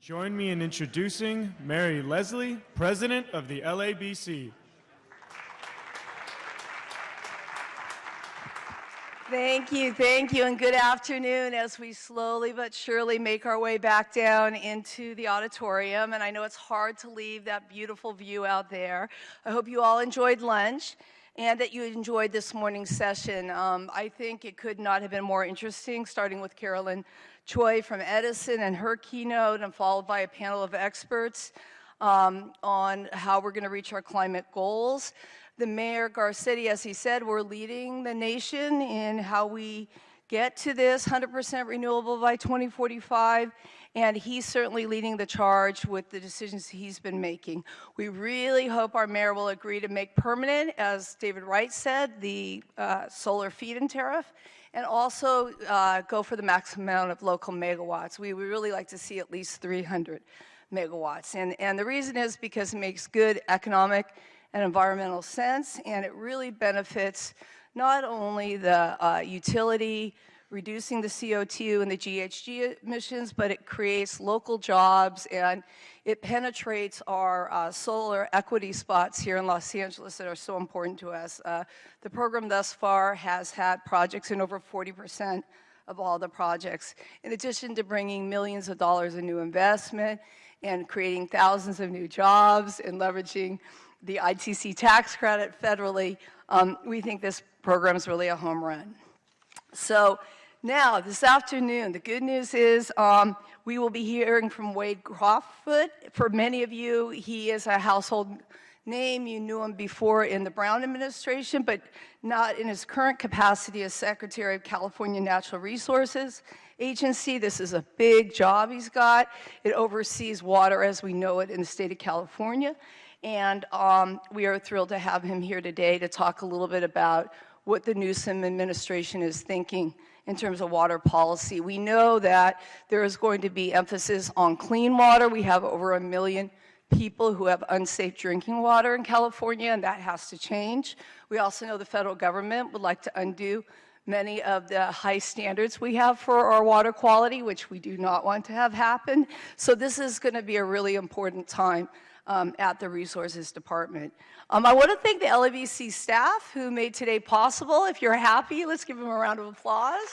Join me in introducing Mary Leslie, President of the LABC. Thank you, and good afternoon as we slowly but surely make our way back down into the auditorium. And I know it's hard to leave that beautiful view out there. I hope you all enjoyed lunch and that you enjoyed this morning's session. I think it could not have been more interesting, starting with Carolyn Choi from Edison and her keynote, and followed by a panel of experts on how we're going to reach our climate goals. The Mayor Garcetti, as he said, we're leading the nation in how we get to this 100% renewable by 2045, and he's certainly leading the charge with the decisions he's been making. We really hope our mayor will agree to make permanent, as David Wright said, the solar feed-in tariff, and also go for the maximum amount of local megawatts. We would really like to see at least 300 megawatts, and the reason is because it makes good economic and environmental sense, and it really benefits not only the utility, reducing the CO2 and the GHG emissions, but it creates local jobs, and it penetrates our solar equity spots here in Los Angeles that are so important to us. The program thus far has had projects in over 40% of all the projects, in addition to bringing millions of dollars in new investment and creating thousands of new jobs and leveraging the ITC tax credit federally. We think this program is really a home run. So now, this afternoon, the good news is we will be hearing from Wade Croffoot. For many of you, he is a household name. You knew him before in the Brown administration, but not in his current capacity as Secretary of California Natural Resources Agency. This is a big job he's got. It oversees water as we know it in the state of California. And we are thrilled to have him here today to talk a little bit about what the Newsom administration is thinking in terms of water policy. We know that there is going to be emphasis on clean water. We have over 1 million people who have unsafe drinking water in California, and that has to change. We also know the federal government would like to undo many of the high standards we have for our water quality, which we do not want to have happen. So this is going to be a really important time at the Resources Department. I want to thank the LABC staff who made today possible. If you're happy, let's give them a round of applause.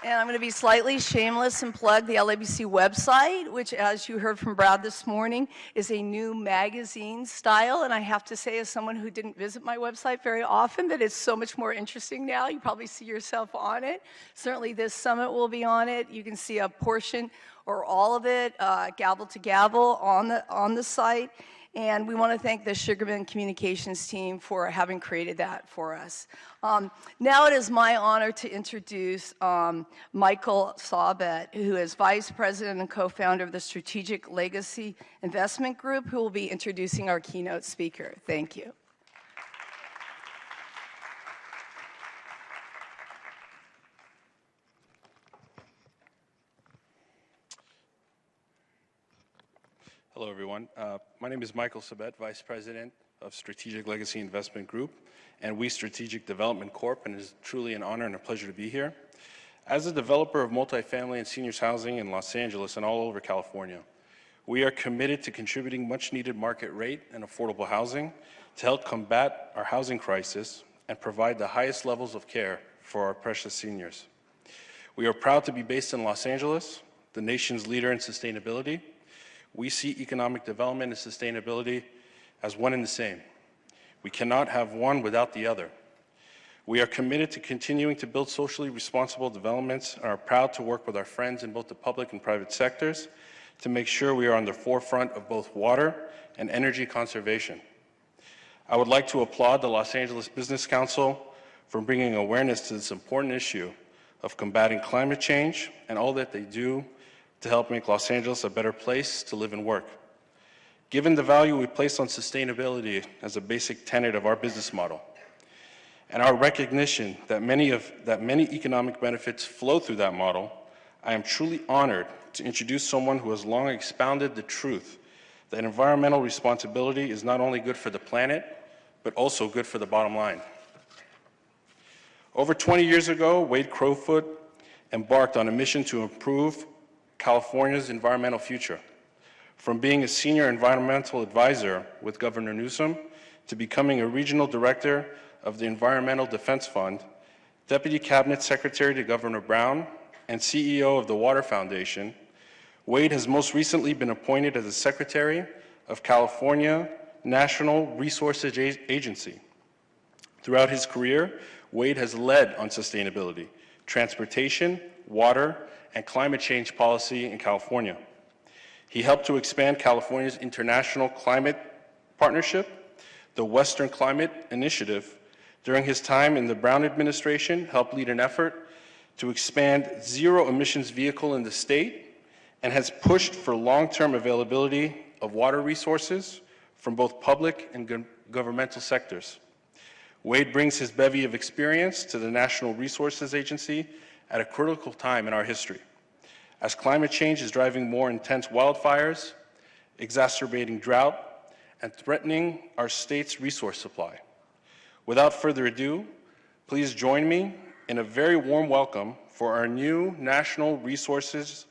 And I'm going to be slightly shameless and plug the LABC website, which, as you heard from Brad this morning, is a new magazine style. And I have to say, as someone who didn't visit my website very often, that it's so much more interesting now. You probably see yourself on it. Certainly this summit will be on it. You can see a portion or all of it, gavel to gavel, on the site. And we want to thank the Sugarman Communications team for having created that for us. Now it is my honor to introduce Michael Saubet, who is Vice President and co-founder of the Strategic Legacy Investment Group, who will be introducing our keynote speaker. Thank you. Hello, everyone. My name is Michael Saubet, Vice President of Strategic Legacy Investment Group and We Strategic Development Corp., and it is truly an honor and a pleasure to be here. As a developer of multifamily and seniors housing in Los Angeles and all over California, we are committed to contributing much-needed market rate and affordable housing to help combat our housing crisis and provide the highest levels of care for our precious seniors. We are proud to be based in Los Angeles, the nation's leader in sustainability. We see economic development and sustainability as one and the same. We cannot have one without the other. We are committed to continuing to build socially responsible developments and are proud to work with our friends in both the public and private sectors to make sure we are on the forefront of both water and energy conservation. I would like to applaud the Los Angeles Business Council for bringing awareness to this important issue of combating climate change and all that they do to help make Los Angeles a better place to live and work. Given the value we place on sustainability as a basic tenet of our business model, and our recognition that many economic benefits flow through that model, I am truly honored to introduce someone who has long expounded the truth that environmental responsibility is not only good for the planet, but also good for the bottom line. Over 20 years ago, Wade Crowfoot embarked on a mission to improve California's environmental future. From being a senior environmental advisor with Governor Newsom to becoming a regional director of the Environmental Defense Fund, Deputy Cabinet Secretary to Governor Brown, and CEO of the Water Foundation, Wade has most recently been appointed as the Secretary of California National Resources Agency. Throughout his career, Wade has led on sustainability, transportation, water, and climate change policy in California. He helped to expand California's international climate partnership, the Western Climate Initiative. During his time in the Brown administration, helped lead an effort to expand zero-emissions vehicle in the state, and has pushed for long-term availability of water resources from both public and governmental sectors. Wade brings his bevy of experience to the National Resources Agency at a critical time in our history, as climate change is driving more intense wildfires, exacerbating drought, and threatening our state's resource supply. Without further ado, please join me in a very warm welcome for our new National Resources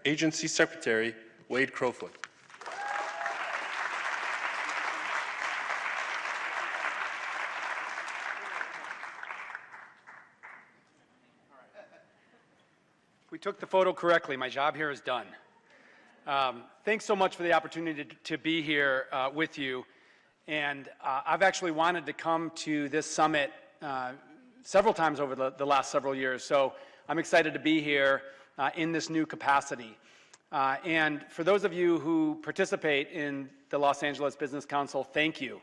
Agency Secretary, Wade Crowfoot. We took the photo correctly. My job here is done. Thanks so much for the opportunity to be here with you. And I've actually wanted to come to this summit several times over the last several years. So I'm excited to be here in this new capacity. And for those of you who participate in the Los Angeles Business Council, thank you.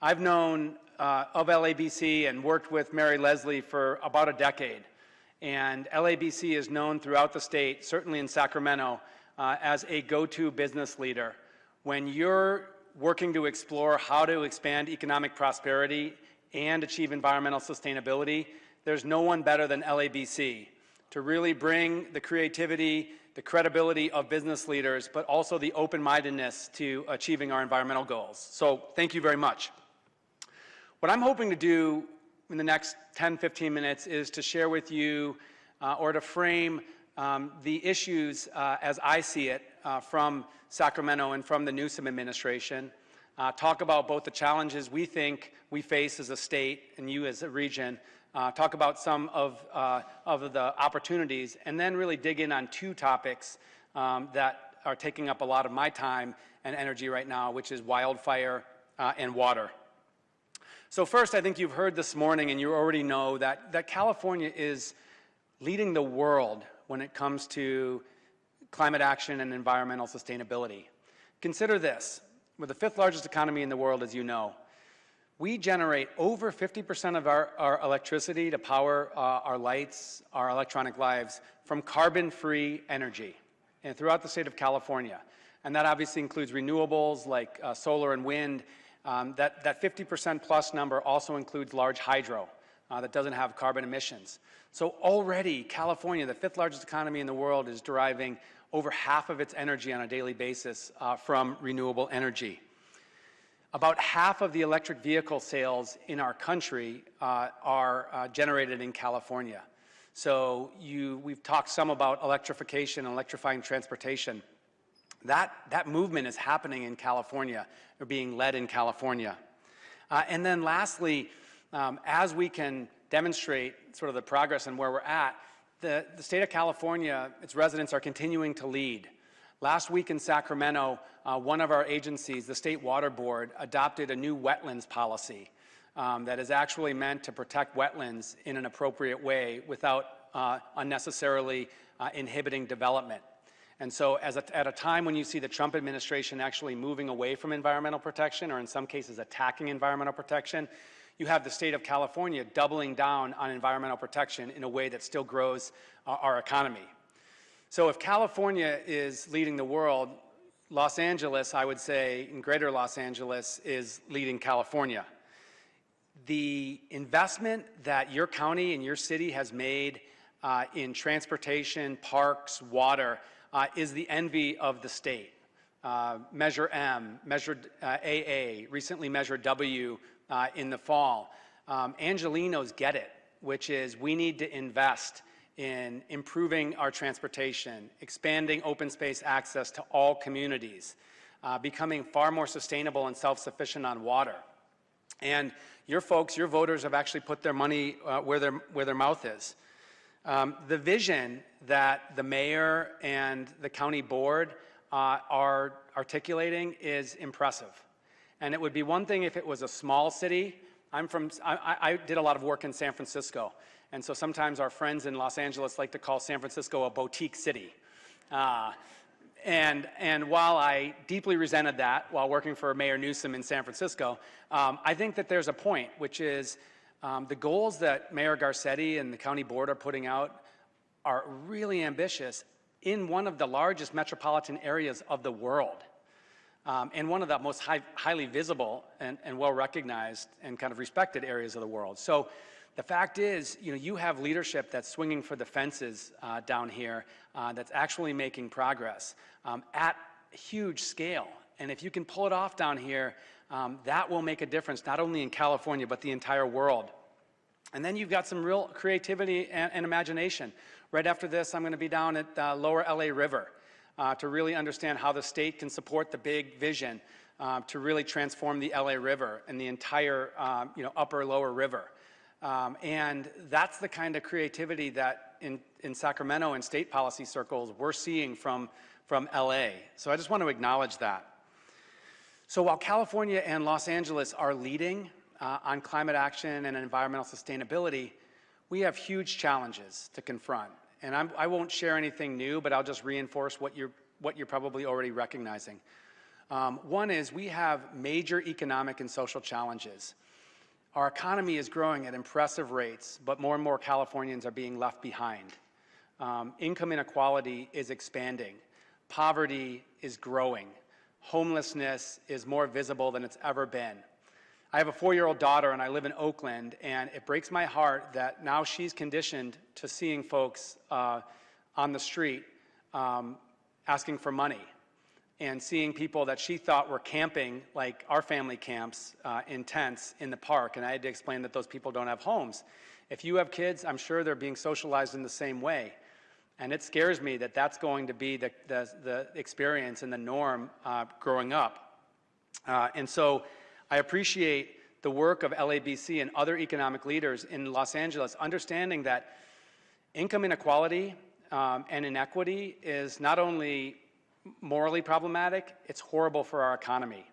I've known of LABC and worked with Mary Leslie for about a decade. And LABC is known throughout the state, certainly in Sacramento, as a go-to business leader. When you're working to explore how to expand economic prosperity and achieve environmental sustainability, there's no one better than LABC to really bring the creativity, the credibility of business leaders, but also the open-mindedness to achieving our environmental goals. So thank you very much. What I'm hoping to do in the next 10, 15 minutes is to share with you or to frame the issues as I see it from Sacramento and from the Newsom administration, talk about both the challenges we think we face as a state and you as a region, talk about some of the opportunities, and then really dig in on two topics that are taking up a lot of my time and energy right now, which is wildfire and water. So first, I think you've heard this morning, and you already know that California is leading the world when it comes to climate action and environmental sustainability. Consider this. We're the fifth largest economy in the world, as you know. We generate over 50% of our electricity to power our lights, our electronic lives, from carbon-free energy and throughout the state of California. And that obviously includes renewables like solar and wind. That 50% plus number also includes large hydro that doesn't have carbon emissions. So already California, the fifth largest economy in the world, is deriving over half of its energy on a daily basis from renewable energy. About half of the electric vehicle sales in our country are generated in California. So we've talked some about electrification and electrifying transportation. That movement is happening in California, or being led in California. And then lastly, as we can demonstrate sort of the progress and where we're at, the state of California, its residents are continuing to lead. Last week in Sacramento, one of our agencies, the State Water Board, adopted a new wetlands policy that is actually meant to protect wetlands in an appropriate way without unnecessarily inhibiting development. And so at a time when you see the Trump administration actually moving away from environmental protection, or in some cases attacking environmental protection, you have the state of California doubling down on environmental protection in a way that still grows our economy. So if California is leading the world, Los Angeles, I would say, in greater Los Angeles, is leading California. The investment that your county and your city has made in transportation, parks, water, is the envy of the state. Measure M, measured AA, recently measured W in the fall. Angelinos get it, which is we need to invest in improving our transportation, expanding open space access to all communities, becoming far more sustainable and self-sufficient on water. And your folks, your voters, have actually put their money where their mouth is. The vision that the mayor and the county board are articulating is impressive. And it would be one thing if it was a small city. I did a lot of work in San Francisco, and so sometimes our friends in Los Angeles like to call San Francisco a boutique city. And while I deeply resented that while working for Mayor Newsom in San Francisco, I think that there's a point, which is the goals that Mayor Garcetti and the county board are putting out are really ambitious in one of the largest metropolitan areas of the world, and one of the most highly visible and well-recognized and kind of respected areas of the world. So the fact is, you have leadership that's swinging for the fences down here, that's actually making progress at huge scale. And if you can pull it off down here, that will make a difference, not only in California, but the entire world. And then you've got some real creativity and imagination. Right after this, I'm going to be down at Lower LA River to really understand how the state can support the big vision to really transform the LA River and the entire upper lower river. And that's the kind of creativity that in Sacramento and state policy circles we're seeing from LA. So I just want to acknowledge that. So while California and Los Angeles are leading on climate action and environmental sustainability, we have huge challenges to confront. And I won't share anything new, but I'll just reinforce what you're probably already recognizing. One is we have major economic and social challenges. Our economy is growing at impressive rates, but more and more Californians are being left behind. Income inequality is expanding. Poverty is growing. Homelessness is more visible than it's ever been. I have a 4-year-old daughter, and I live in Oakland, and it breaks my heart that now she's conditioned to seeing folks on the street asking for money, and seeing people that she thought were camping, like our family camps, in tents in the park, and I had to explain that those people don't have homes. If you have kids, I'm sure they're being socialized in the same way, and it scares me that that's going to be the experience and the norm growing up. And so I appreciate the work of LABC and other economic leaders in Los Angeles, understanding that income inequality and inequity is not only morally problematic, it's horrible for our economy.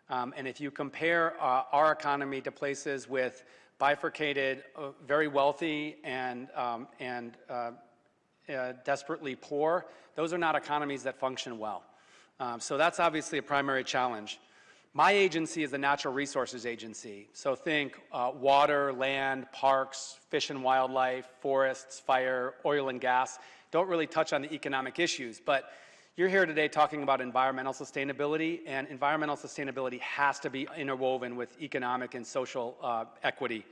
And if you compare our economy to places with bifurcated, very wealthy and desperately poor, those are not economies that function well. So that's obviously a primary challenge. My agency is a natural resources agency. So think water, land, parks, fish and wildlife, forests, fire, oil and gas. Don't really touch on the economic issues, but you're here today talking about environmental sustainability, and environmental sustainability has to be interwoven with economic and social equity.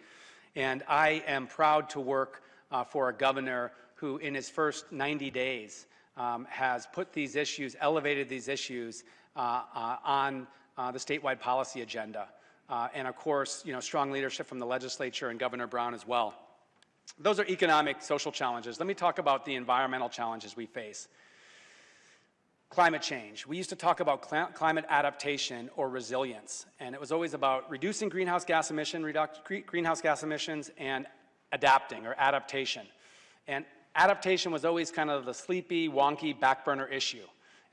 And I am proud to work for a governor who in his first 90 days has put these issues, elevated these issues on the statewide policy agenda. And of course, strong leadership from the legislature and Governor Brown as well. Those are economic, social challenges. Let me talk about the environmental challenges we face. Climate change. We used to talk about climate adaptation or resilience, and it was always about reducing greenhouse gas emissions and adapting or adaptation. And adaptation was always kind of the sleepy, wonky, back burner issue.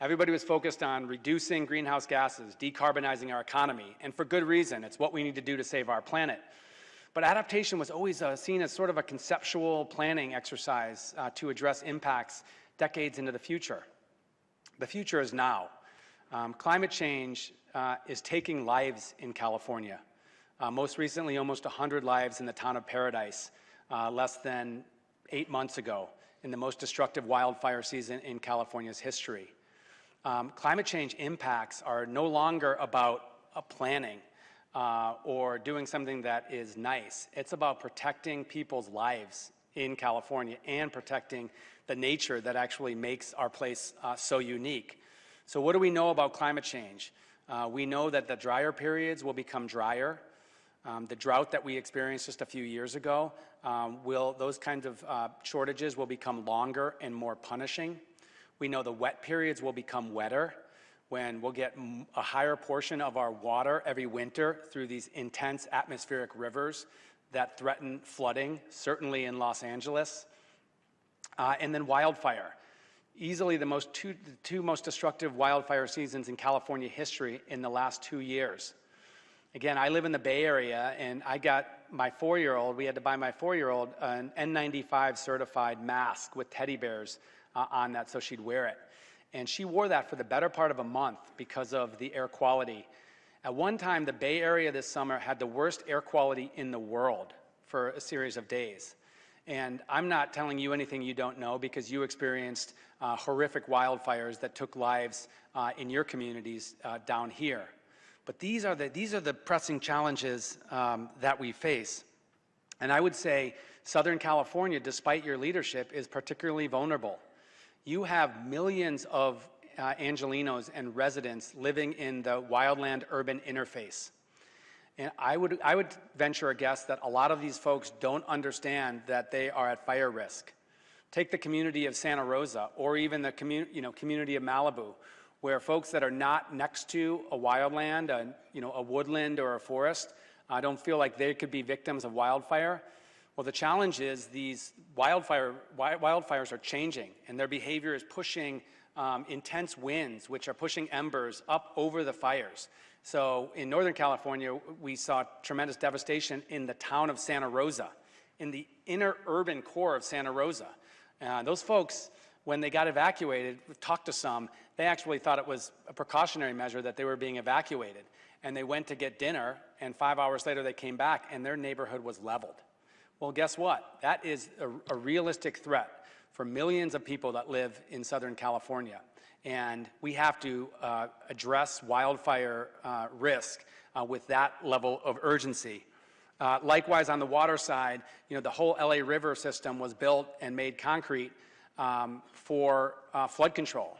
Everybody was focused on reducing greenhouse gases, decarbonizing our economy, and for good reason. It's what we need to do to save our planet. But adaptation was always seen as sort of a conceptual planning exercise to address impacts decades into the future. The future is now. Climate change is taking lives in California. Most recently, almost 100 lives in the town of Paradise less than 8 months ago in the most destructive wildfire season in California's history. Climate change impacts are no longer about planning or doing something that is nice. It's about protecting people's lives in California and protecting the nature that actually makes our place so unique. So what do we know about climate change? We know that the drier periods will become drier. The drought that we experienced just a few years ago, those kinds of shortages will become longer and more punishing. We know the wet periods will become wetter, when we'll get a higher portion of our water every winter through these intense atmospheric rivers that threaten flooding, certainly in Los Angeles. And then wildfire. Easily the two most destructive wildfire seasons in California history in the last 2 years. Again, I live in the Bay Area, and I got my 4-year-old, we had to buy my 4-year-old an N95 certified mask with teddy bears on that so she'd wear it. And she wore that for the better part of a month because of the air quality. At one time, the Bay Area this summer had the worst air quality in the world for a series of days. And I'm not telling you anything you don't know because you experienced horrific wildfires that took lives in your communities down here. But these are the pressing challenges that we face. And I would say Southern California, despite your leadership, is particularly vulnerable. You have millions of Angelenos and residents living in the wildland-urban interface. And I would venture a guess that a lot of these folks don't understand that they are at fire risk. Take the community of Santa Rosa, or even the community of Malibu, where folks that are not next to a wildland, a woodland or a forest, don't feel like they could be victims of wildfire. Well, the challenge is these wildfires are changing, and their behavior is pushing intense winds, which are pushing embers up over the fires. So in Northern California, we saw tremendous devastation in the town of Santa Rosa, in the inner urban core of Santa Rosa. Those folks, when they got evacuated, we talked to some, they actually thought it was a precautionary measure that they were being evacuated. And they went to get dinner, and 5 hours later they came back, and their neighborhood was leveled. Well, guess what? That is a realistic threat for millions of people that live in Southern California. And we have to address wildfire risk with that level of urgency. Likewise, on the water side, the whole LA River system was built and made concrete for flood control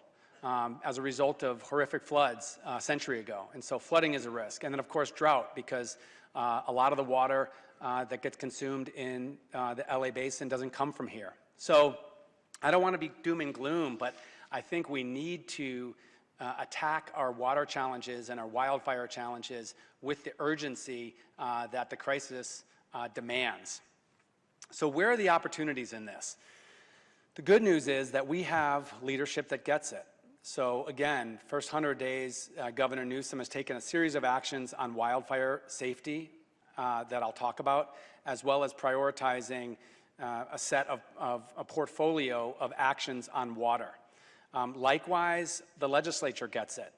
as a result of horrific floods a century ago. And so flooding is a risk. And then, of course, drought, because a lot of the water that gets consumed in the LA basin doesn't come from here. So I don't want to be doom and gloom, but I think we need to attack our water challenges and our wildfire challenges with the urgency that the crisis demands. So where are the opportunities in this? The good news is that we have leadership that gets it. So again, first 100 days, Governor Newsom has taken a series of actions on wildfire safety that I'll talk about, as well as prioritizing a portfolio of actions on water. Likewise, the legislature gets it.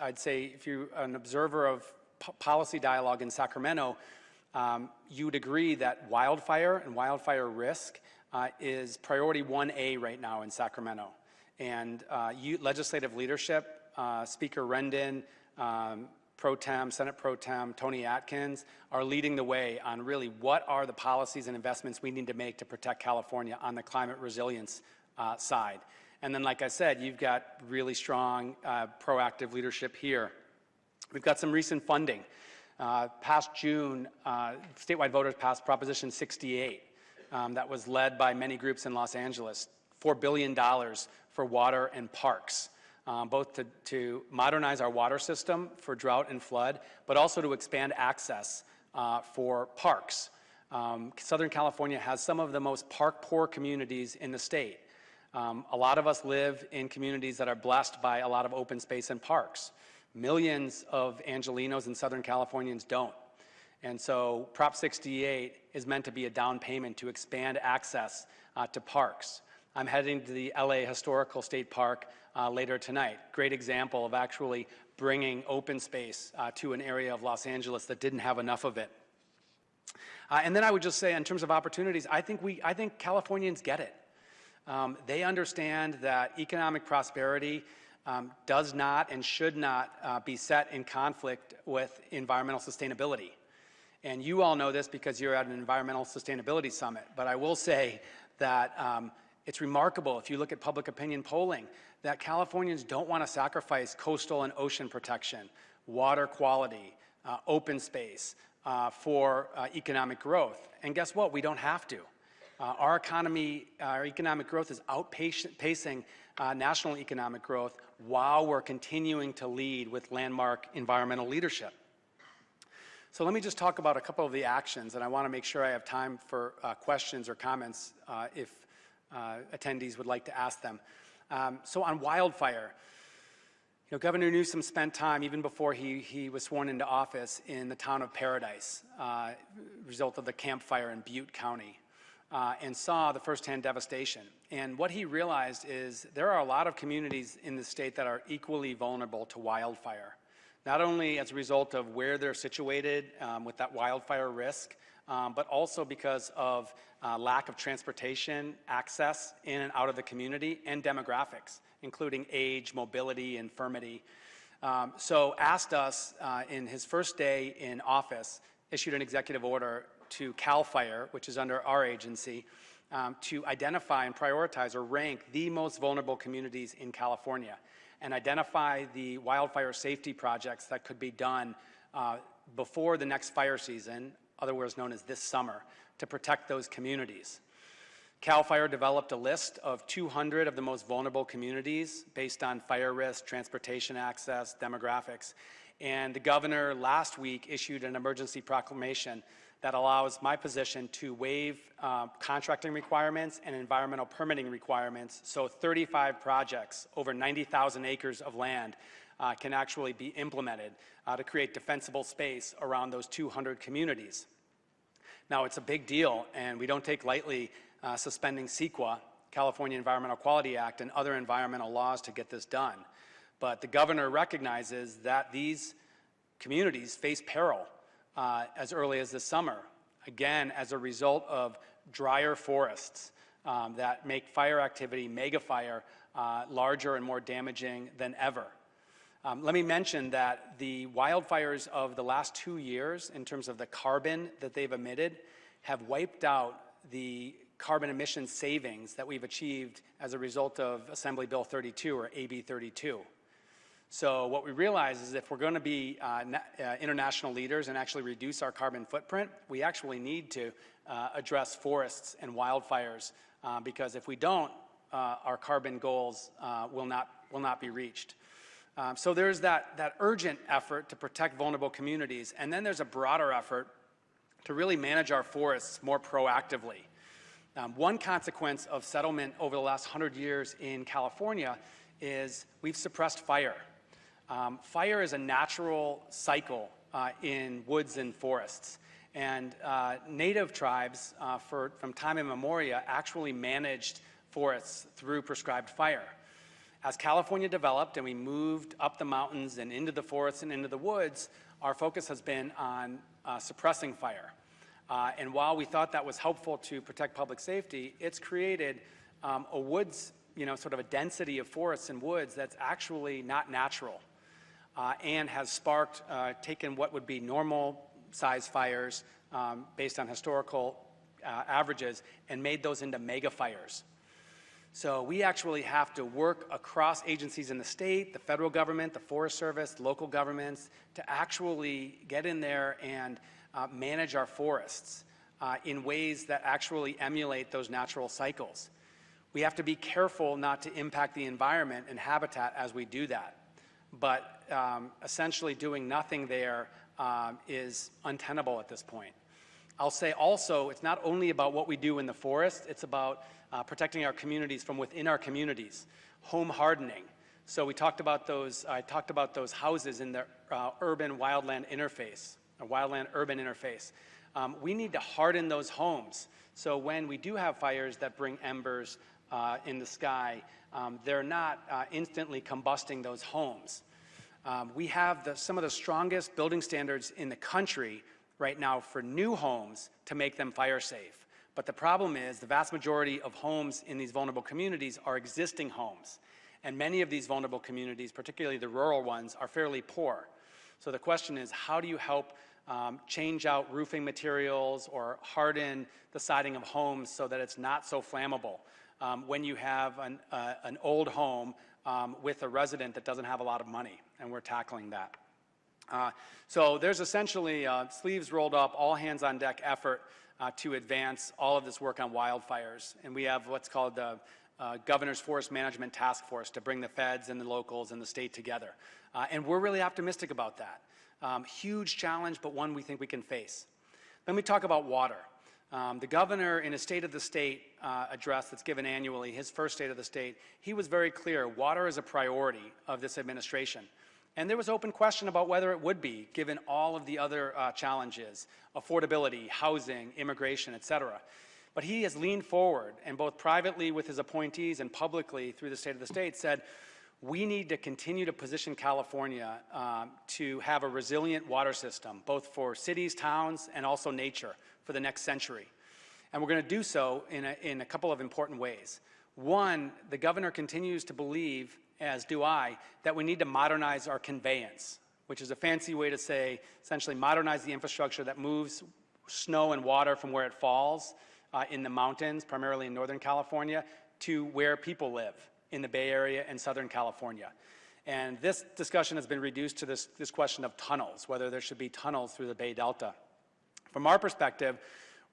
I'd say, if you're an observer of policy dialogue in Sacramento, you would agree that wildfire and wildfire risk is priority 1A right now in Sacramento. And legislative leadership, Speaker Rendon, Senate Pro Tem, Tony Atkins, are leading the way on really what are the policies and investments we need to make to protect California on the climate resilience side. And then, like I said, you've got really strong, proactive leadership here. We've got some recent funding. Past June, statewide voters passed Proposition 68 that was led by many groups in Los Angeles, $4 billion for water and parks, both to modernize our water system for drought and flood, but also to expand access for parks. Southern California has some of the most park-poor communities in the state. A lot of us live in communities that are blessed by a lot of open space and parks. Millions of Angelenos and Southern Californians don't. And so Prop 68 is meant to be a down payment to expand access to parks. I'm heading to the LA Historical State Park later tonight. Great example of actually bringing open space to an area of Los Angeles that didn't have enough of it. And then I would just say, in terms of opportunities, I think Californians get it. They understand that economic prosperity does not and should not be set in conflict with environmental sustainability. And you all know this because you're at an environmental sustainability summit. But I will say that it's remarkable, if you look at public opinion polling, that Californians don't want to sacrifice coastal and ocean protection, water quality, open space, for economic growth. And guess what? We don't have to. Our economic growth is outpacing national economic growth while we're continuing to lead with landmark environmental leadership. So let me just talk about a couple of the actions, and I want to make sure I have time for questions or comments if attendees would like to ask them. So on wildfire, Governor Newsom spent time, even before he was sworn into office, in the town of Paradise, result of the Camp Fire in Butte County, and saw the firsthand devastation. And what he realized is there are a lot of communities in the state that are equally vulnerable to wildfire, not only as a result of where they're situated with that wildfire risk, but also because of lack of transportation access in and out of the community and demographics, including age, mobility, infirmity. So asked us in his first day in office, issued an executive order to CAL FIRE, which is under our agency, to identify and prioritize or rank the most vulnerable communities in California and identify the wildfire safety projects that could be done before the next fire season, otherwise known as this summer, to protect those communities. CAL FIRE developed a list of 200 of the most vulnerable communities based on fire risk, transportation access, demographics. And the governor last week issued an emergency proclamation that allows my position to waive contracting requirements and environmental permitting requirements, so 35 projects, over 90,000 acres of land, can actually be implemented to create defensible space around those 200 communities. Now, it's a big deal, and we don't take lightly suspending CEQA, California Environmental Quality Act, and other environmental laws to get this done. But the governor recognizes that these communities face peril as early as this summer, again, as a result of drier forests that make fire activity, mega fire, larger and more damaging than ever. Let me mention that the wildfires of the last 2 years, in terms of the carbon that they've emitted, have wiped out the carbon emission savings that we've achieved as a result of Assembly Bill 32, or AB 32. So what we realize is if we're going to be international leaders and actually reduce our carbon footprint, we actually need to address forests and wildfires, because if we don't, our carbon goals will not be reached. So there's that urgent effort to protect vulnerable communities, and then there's a broader effort to really manage our forests more proactively. One consequence of settlement over the last 100 years in California is we've suppressed fire. Fire is a natural cycle in woods and forests, and native tribes from time immemorial actually managed forests through prescribed fire. As California developed and we moved up the mountains and into the forests and into the woods, our focus has been on suppressing fire. And while we thought that was helpful to protect public safety, it's created a woods, sort of a density of forests and woods that's actually not natural, and has sparked, taken what would be normal size fires based on historical averages and made those into mega fires. So we actually have to work across agencies in the state, the federal government, the Forest Service, local governments, to actually get in there and manage our forests in ways that actually emulate those natural cycles. We have to be careful not to impact the environment and habitat as we do that. But essentially doing nothing there is untenable at this point. I'll say also, it's not only about what we do in the forest, it's about protecting our communities from within our communities. Home hardening. So we talked about those, I talked about those houses in the urban wildland interface, or wildland urban interface. We need to harden those homes. So when we do have fires that bring embers in the sky, they're not instantly combusting those homes. We have some of the strongest building standards in the country right now for new homes to make them fire safe. But the problem is the vast majority of homes in these vulnerable communities are existing homes. And many of these vulnerable communities, particularly the rural ones, are fairly poor. So the question is, how do you help change out roofing materials or harden the siding of homes so that it's not so flammable when you have an old home with a resident that doesn't have a lot of money, and we're tackling that. So there's essentially sleeves rolled up, all hands on deck effort to advance all of this work on wildfires. And we have what's called the Governor's Forest Management Task Force to bring the feds and the locals and the state together. And we're really optimistic about that. Huge challenge, but one we think we can face. Let me talk about water. The governor, in a State of the State address that's given annually, his first State of the State, he was very clear, water is a priority of this administration. And there was open question about whether it would be, given all of the other challenges, affordability, housing, immigration, et cetera. But he has leaned forward, and both privately with his appointees and publicly through the State of the State said, we need to continue to position California to have a resilient water system, both for cities, towns, and also nature for the next century. And we're going to do so in a couple of important ways. One, the governor continues to believe, as do I, that we need to modernize our conveyance, which is a fancy way to say essentially modernize the infrastructure that moves snow and water from where it falls in the mountains, primarily in Northern California, to where people live in the Bay Area and Southern California. And this discussion has been reduced to this question of tunnels, whether there should be tunnels through the Bay Delta. From our perspective,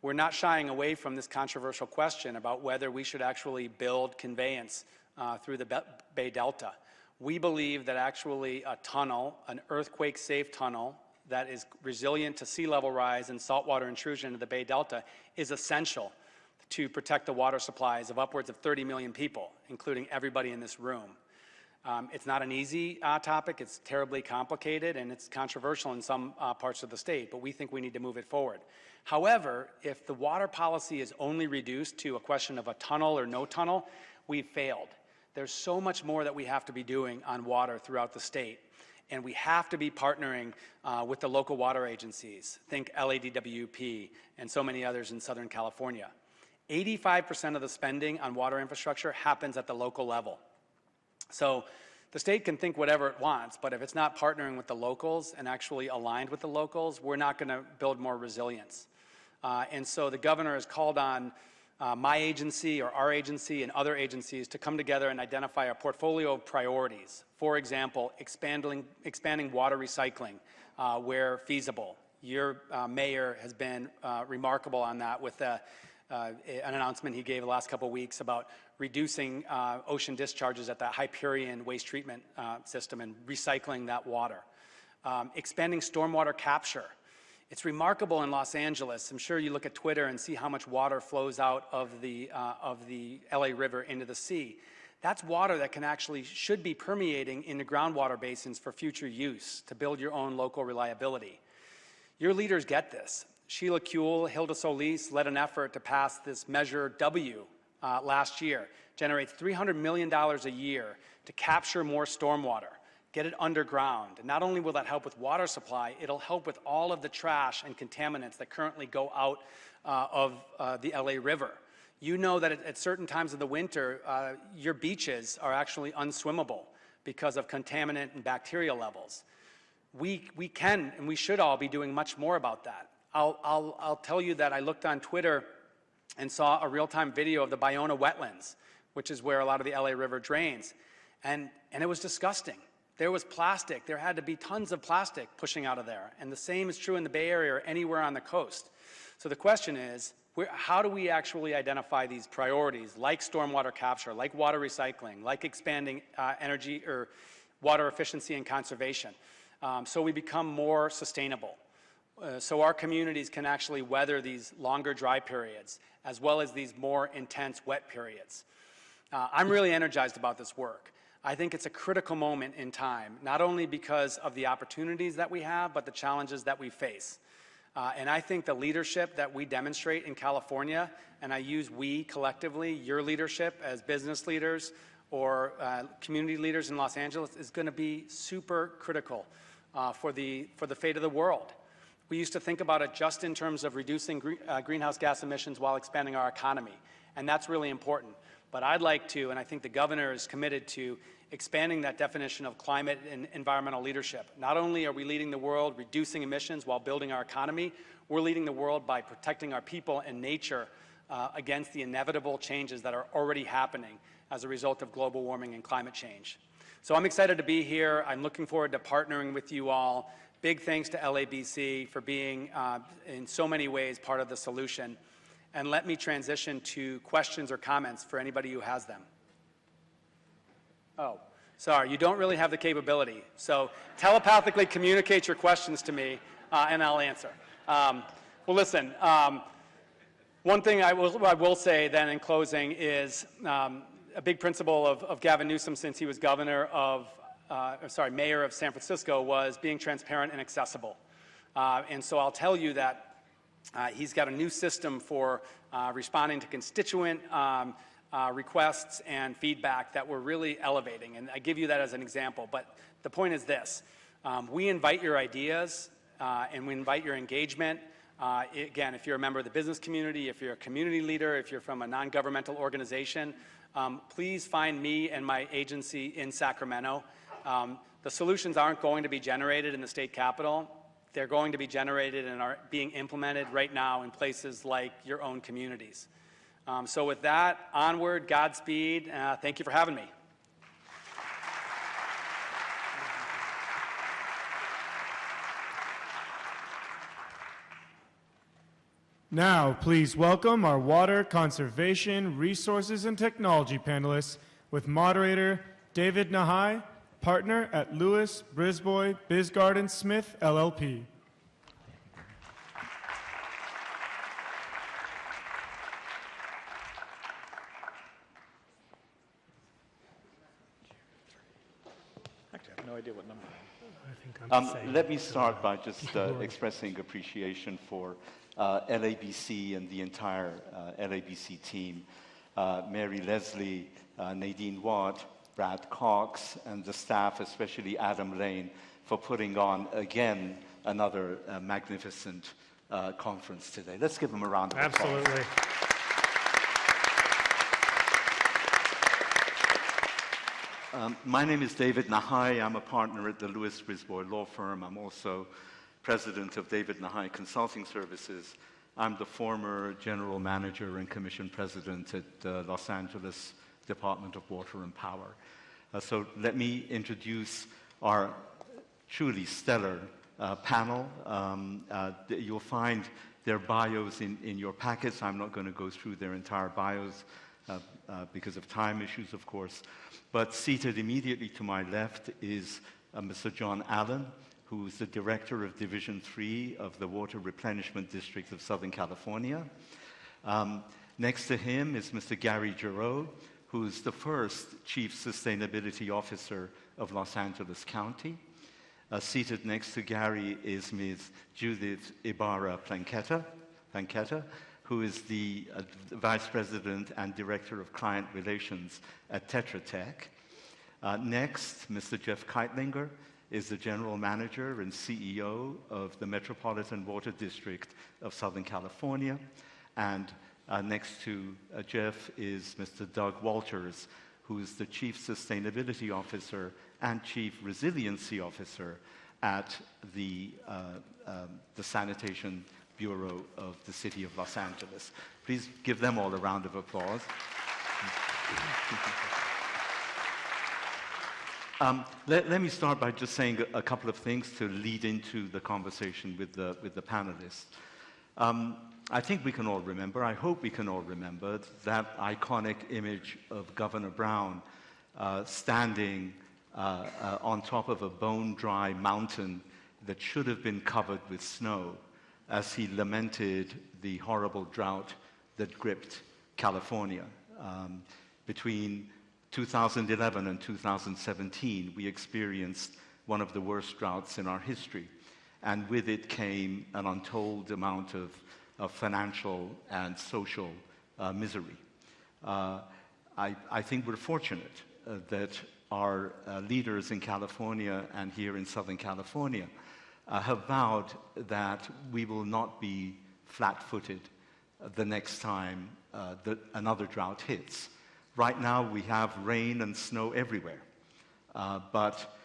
we're not shying away from this controversial question about whether we should actually build conveyance through the Bay Delta. We believe that actually a tunnel, an earthquake-safe tunnel that is resilient to sea level rise and saltwater intrusion into the Bay Delta is essential to protect the water supplies of upwards of 30 million people, including everybody in this room. It's not an easy topic, it's terribly complicated, and it's controversial in some parts of the state, but we think we need to move it forward. However, if the water policy is only reduced to a question of a tunnel or no tunnel, we've failed. There's so much more that we have to be doing on water throughout the state, and we have to be partnering with the local water agencies. Think LADWP and so many others in Southern California. 85% of the spending on water infrastructure happens at the local level. So the state can think whatever it wants, but if it's not partnering with the locals and actually aligned with the locals, we're not going to build more resilience. And so the governor has called on my agency or our agency and other agencies to come together and identify a portfolio of priorities. For example, expanding water recycling where feasible. Your mayor has been remarkable on that with an announcement he gave the last couple of weeks about reducing ocean discharges at the Hyperion waste treatment system and recycling that water. Expanding stormwater capture. It's remarkable in Los Angeles. I'm sure you look at Twitter and see how much water flows out of the LA River into the sea. That's water that should be permeating into groundwater basins for future use to build your own local reliability. Your leaders get this. Sheila Kuehl, Hilda Solis led an effort to pass this Measure W last year. Generates $300 million a year to capture more stormwater, get it underground. And not only will that help with water supply, it'll help with all of the trash and contaminants that currently go out of the LA River. You know that at certain times of the winter, your beaches are actually unswimmable because of contaminant and bacteria levels. We can and we should all be doing much more about that. I'll tell you that I looked on Twitter and saw a real-time video of the Bayona wetlands, which is where a lot of the LA River drains, and it was disgusting. There was plastic. There had to be tons of plastic pushing out of there, and the same is true in the Bay Area or anywhere on the coast. So the question is, how do we actually identify these priorities, like stormwater capture, like water recycling, like expanding energy or water efficiency and conservation, so we become more sustainable? So our communities can actually weather these longer dry periods as well as these more intense wet periods. I'm really energized about this work. I think it's a critical moment in time, not only because of the opportunities that we have, but the challenges that we face. And I think the leadership that we demonstrate in California, and I use we collectively, your leadership as business leaders or community leaders in Los Angeles, is going to be super critical for the fate of the world. We used to think about it just in terms of reducing greenhouse gas emissions while expanding our economy, and that's really important. But I'd like to, and I think the governor is committed to, expanding that definition of climate and environmental leadership. Not only are we leading the world reducing emissions while building our economy, we're leading the world by protecting our people and nature against the inevitable changes that are already happening as a result of global warming and climate change. So I'm excited to be here. I'm looking forward to partnering with you all Big thanks to LABC for being, in so many ways, part of the solution. And let me transition to questions or comments for anybody who has them. Oh, sorry, you don't really have the capability. So telepathically communicate your questions to me, and I'll answer. Well, listen, one thing I will say then in closing is a big principle of Gavin Newsom since he was mayor of San Francisco was being transparent and accessible. And so I'll tell you that he's got a new system for responding to constituent requests and feedback that we're really elevating. And I give you that as an example. But the point is this. We invite your ideas and we invite your engagement. Again, if you're a member of the business community, if you're a community leader, if you're from a non-governmental organization, please find me and my agency in Sacramento. The solutions aren't going to be generated in the state capitol. They're going to be generated and are being implemented right now in places like your own communities. So with that, onward, Godspeed. Thank you for having me. Now, please welcome our Water Conservation, Resources, and Technology panelists with moderator David Nahai, partner at Lewis, Brisbois, Bisgarden Smith, LLP. Actually, I have no idea what number. Let me start by just expressing appreciation for LABC and the entire LABC team, Mary Leslie, Nadine Watt, Brad Cox, and the staff, especially Adam Lane, for putting on, again, another magnificent conference today. Let's give them a round of applause. Absolutely. My name is David Nahai. I'm a partner at the Lewis Brisbois law firm. I'm also president of David Nahai Consulting Services. I'm the former general manager and commission president at the Los Angeles Department of Water and Power. So let me introduce our truly stellar panel. You'll find their bios in your packets. I'm not going to go through their entire bios because of time issues, of course. But seated immediately to my left is Mr. John Allen, who is the Director of Division 3 of the Water Replenishment District of Southern California. Next to him is Mr. Gary Giroux, who is the first Chief Sustainability Officer of Los Angeles County. Seated next to Gary is Ms. Judith Ibarra-Planqueta, who is the Vice President and Director of Client Relations at Tetra Tech. Next, Mr. Jeff Keitlinger is the General Manager and CEO of the Metropolitan Water District of Southern California. And next to Jeff is Mr. Doug Walters, who is the Chief Sustainability Officer and Chief Resiliency Officer at the Sanitation Bureau of the City of Los Angeles. Please give them all a round of applause. Let me start by just saying a couple of things to lead into the conversation with the panelists. I think we can all remember, I hope we can all remember, that iconic image of Governor Brown standing on top of a bone-dry mountain that should have been covered with snow as he lamented the horrible drought that gripped California. Between 2011 and 2017, we experienced one of the worst droughts in our history. And with it came an untold amount of financial and social misery. I think we're fortunate that our leaders in California and here in Southern California have vowed that we will not be flat-footed the next time another drought hits. Right now, we have rain and snow everywhere, but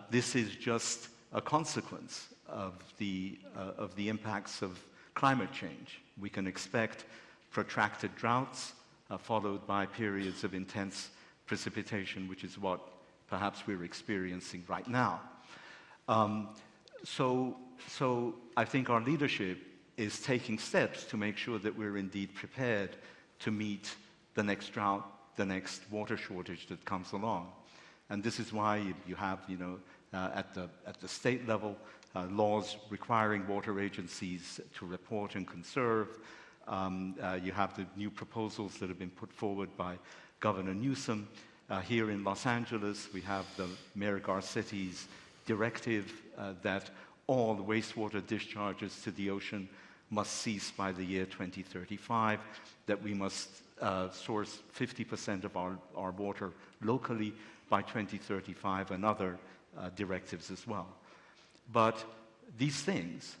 this is just a consequence of the impacts of climate change. We can expect protracted droughts followed by periods of intense precipitation, which is what perhaps we're experiencing right now. so I think our leadership is taking steps to make sure that we're indeed prepared to meet the next drought, the next water shortage that comes along. And this is why you have, at the state level, laws requiring water agencies to report and conserve. You have the new proposals that have been put forward by Governor Newsom. Here in Los Angeles, we have the Mayor Garcetti's directive that all wastewater discharges to the ocean must cease by the year 2035, that we must source 50% of our water locally by 2035, and other directives as well. But these things,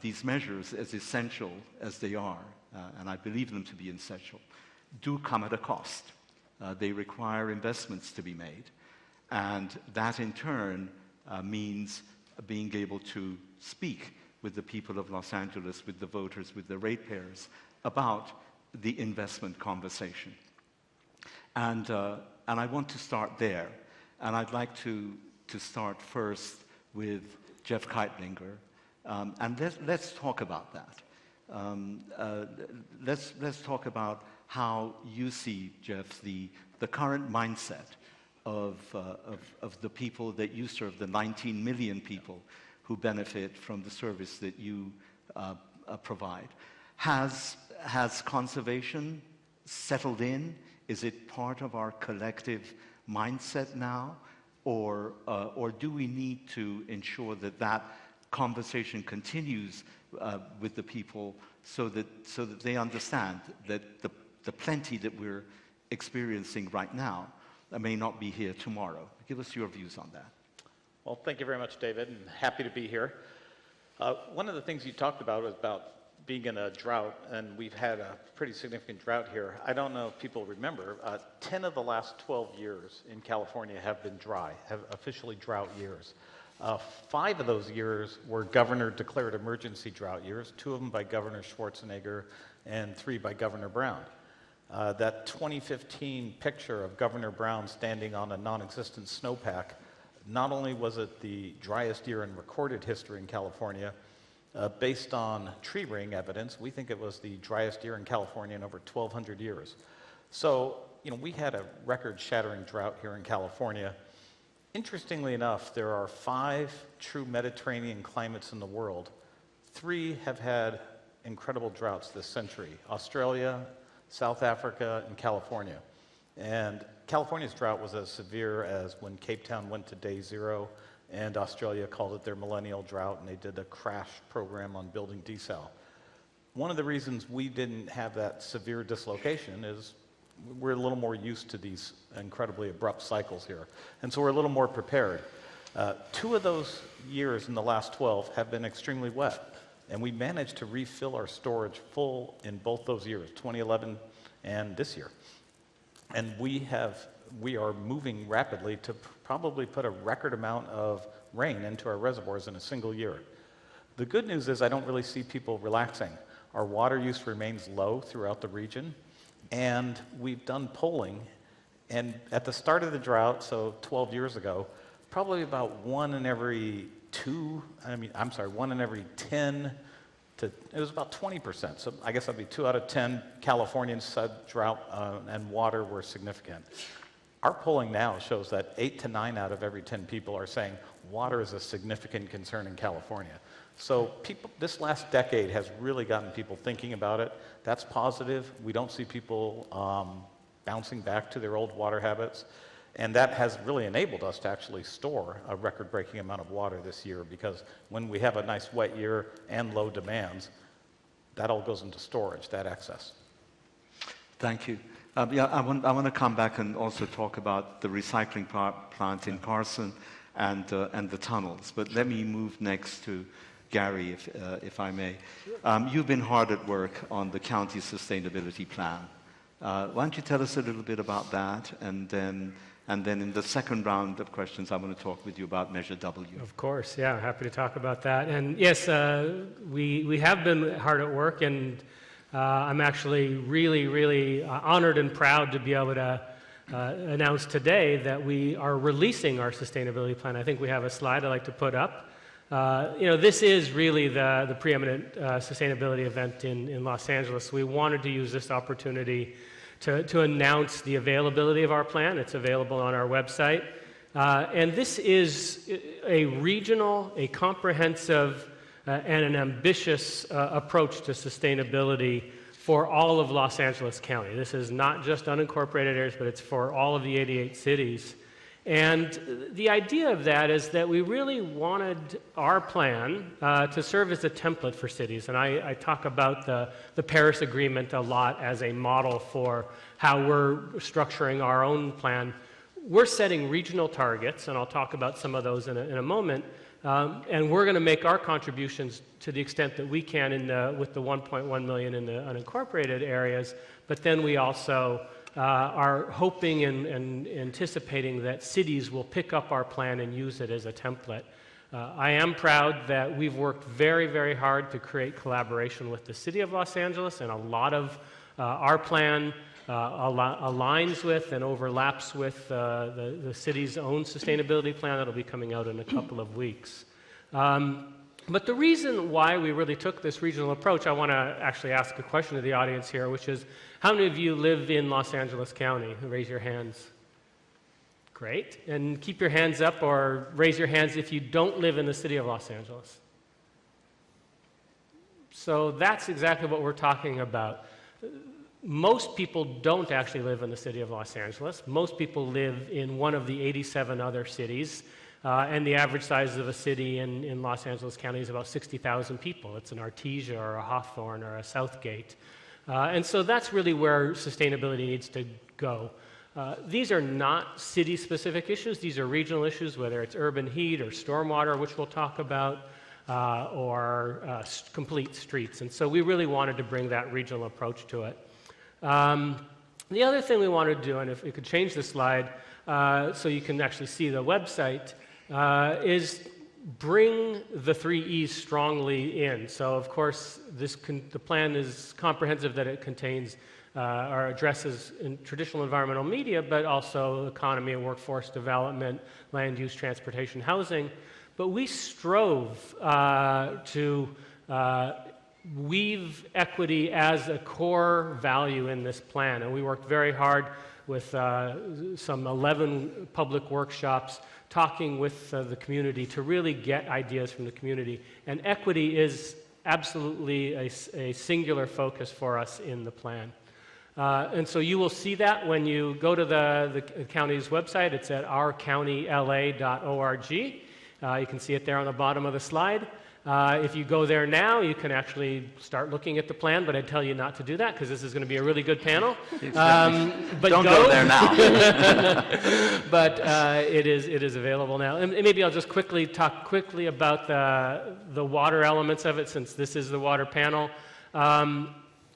these measures, as essential as they are, and I believe them to be essential, do come at a cost. They require investments to be made, and that in turn means being able to speak with the people of Los Angeles, with the voters, with the ratepayers, about the investment conversation. And I want to start there. And I'd like to start first with Jeff Keitlinger. And let's talk about that. Let's talk about how you see, Jeff, the current mindset of the people that you serve, the 19 million people who benefit from the service that you provide. Has conservation settled in? Is it part of our collective mindset now? Or do we need to ensure that conversation continues with the people so that they understand that the plenty that we're experiencing right now may not be here tomorrow? Give us your views on that. Well, thank you very much, David, and happy to be here. One of the things you talked about was about being in a drought, and we've had a pretty significant drought here. I don't know if people remember, 10 of the last 12 years in California have been dry, have officially drought years. 5 of those years were governor-declared emergency drought years, 2 of them by Governor Schwarzenegger and 3 by Governor Brown. That 2015 picture of Governor Brown standing on a non-existent snowpack, not only was it the driest year in recorded history in California, based on tree ring evidence, we think it was the driest year in California in over 1,200 years. So, we had a record-shattering drought here in California. Interestingly enough, there are 5 true Mediterranean climates in the world. 3 have had incredible droughts this century: Australia, South Africa, and California. And California's drought was as severe as when Cape Town went to day 0, and Australia called it their millennial drought, and they did a crash program on building desal. One of the reasons we didn't have that severe dislocation is we're a little more used to these incredibly abrupt cycles here, and so we're a little more prepared. 2 of those years in the last 12 have been extremely wet, and we managed to refill our storage full in both those years, 2011 and this year. And we are moving rapidly to probably put a record amount of rain into our reservoirs in a single year. The good news is I don't really see people relaxing. Our water use remains low throughout the region, and we've done polling, and at the start of the drought, so 12 years ago, probably about 1 in every 10 to, it was about 20%, so I guess that'd be 2 out of 10 Californians said drought and water were significant. Our polling now shows that 8 to 9 out of every 10 people are saying water is a significant concern in California. So this last decade has really gotten people thinking about it. That's positive. We don't see people bouncing back to their old water habits. And that has really enabled us to actually store a record-breaking amount of water this year, because when we have a nice wet year and low demands, that all goes into storage, that excess. Thank you. I want to come back and also talk about the recycling plant in Carson and the tunnels. But let me move next to Gary, if I may. You've been hard at work on the county sustainability plan. Why don't you tell us a little bit about that, and then in the second round of questions, I want to talk with you about Measure W. Of course, yeah, happy to talk about that. And yes, we have been hard at work, and I'm actually really honored and proud to be able to announce today that we are releasing our sustainability plan. I think we have a slide I'd like to put up. This is really the preeminent sustainability event in Los Angeles. We wanted to use this opportunity to announce the availability of our plan. It's available on our website. And this is a regional, a comprehensive, and an ambitious approach to sustainability for all of Los Angeles County. This is not just unincorporated areas, but it's for all of the 88 cities. And the idea of that is that we really wanted our plan to serve as a template for cities. And I talk about the Paris Agreement a lot as a model for how we're structuring our own plan. We're setting regional targets, and I'll talk about some of those in a moment. And we're going to make our contributions to the extent that we can with the 1.1 million in the unincorporated areas. But then we also are hoping and anticipating that cities will pick up our plan and use it as a template. I am proud that we've worked very, very hard to create collaboration with the City of Los Angeles, and a lot of our plan aligns with and overlaps with the city's own sustainability plan that will be coming out in a couple of weeks. But the reason why we really took this regional approach, I want to actually ask a question to the audience here, which is, how many of you live in Los Angeles County? Raise your hands. Great. And keep your hands up or raise your hands if you don't live in the city of Los Angeles. So that's exactly what we're talking about. Most people don't actually live in the city of Los Angeles. Most people live in one of the 87 other cities. And the average size of a city in Los Angeles County is about 60,000 people. It's an Artesia or a Hawthorne or a Southgate. And so that's really where sustainability needs to go. These are not city-specific issues. These are regional issues, whether it's urban heat or stormwater, which we'll talk about, or complete streets. And so we really wanted to bring that regional approach to it. The other thing we wanted to do, and if we could change the slide so you can actually see the website, is bring the 3 E's strongly in. So, of course, the plan is comprehensive, that it contains or addresses traditional environmental media, but also economy and workforce development, land use, transportation, housing. But we strove to weave equity as a core value in this plan, and we worked very hard with some 11 public workshops, talking with the community to really get ideas from the community. And equity is absolutely a singular focus for us in the plan. And so you will see that when you go to the county's website. It's at ourcountyla.org. You can see it there on the bottom of the slide. If you go there now, you can actually start looking at the plan, but I'd tell you not to do that because this is going to be a really good panel. But don't go there now. But it is available now. And maybe I'll just talk quickly about the water elements of it, since this is the water panel.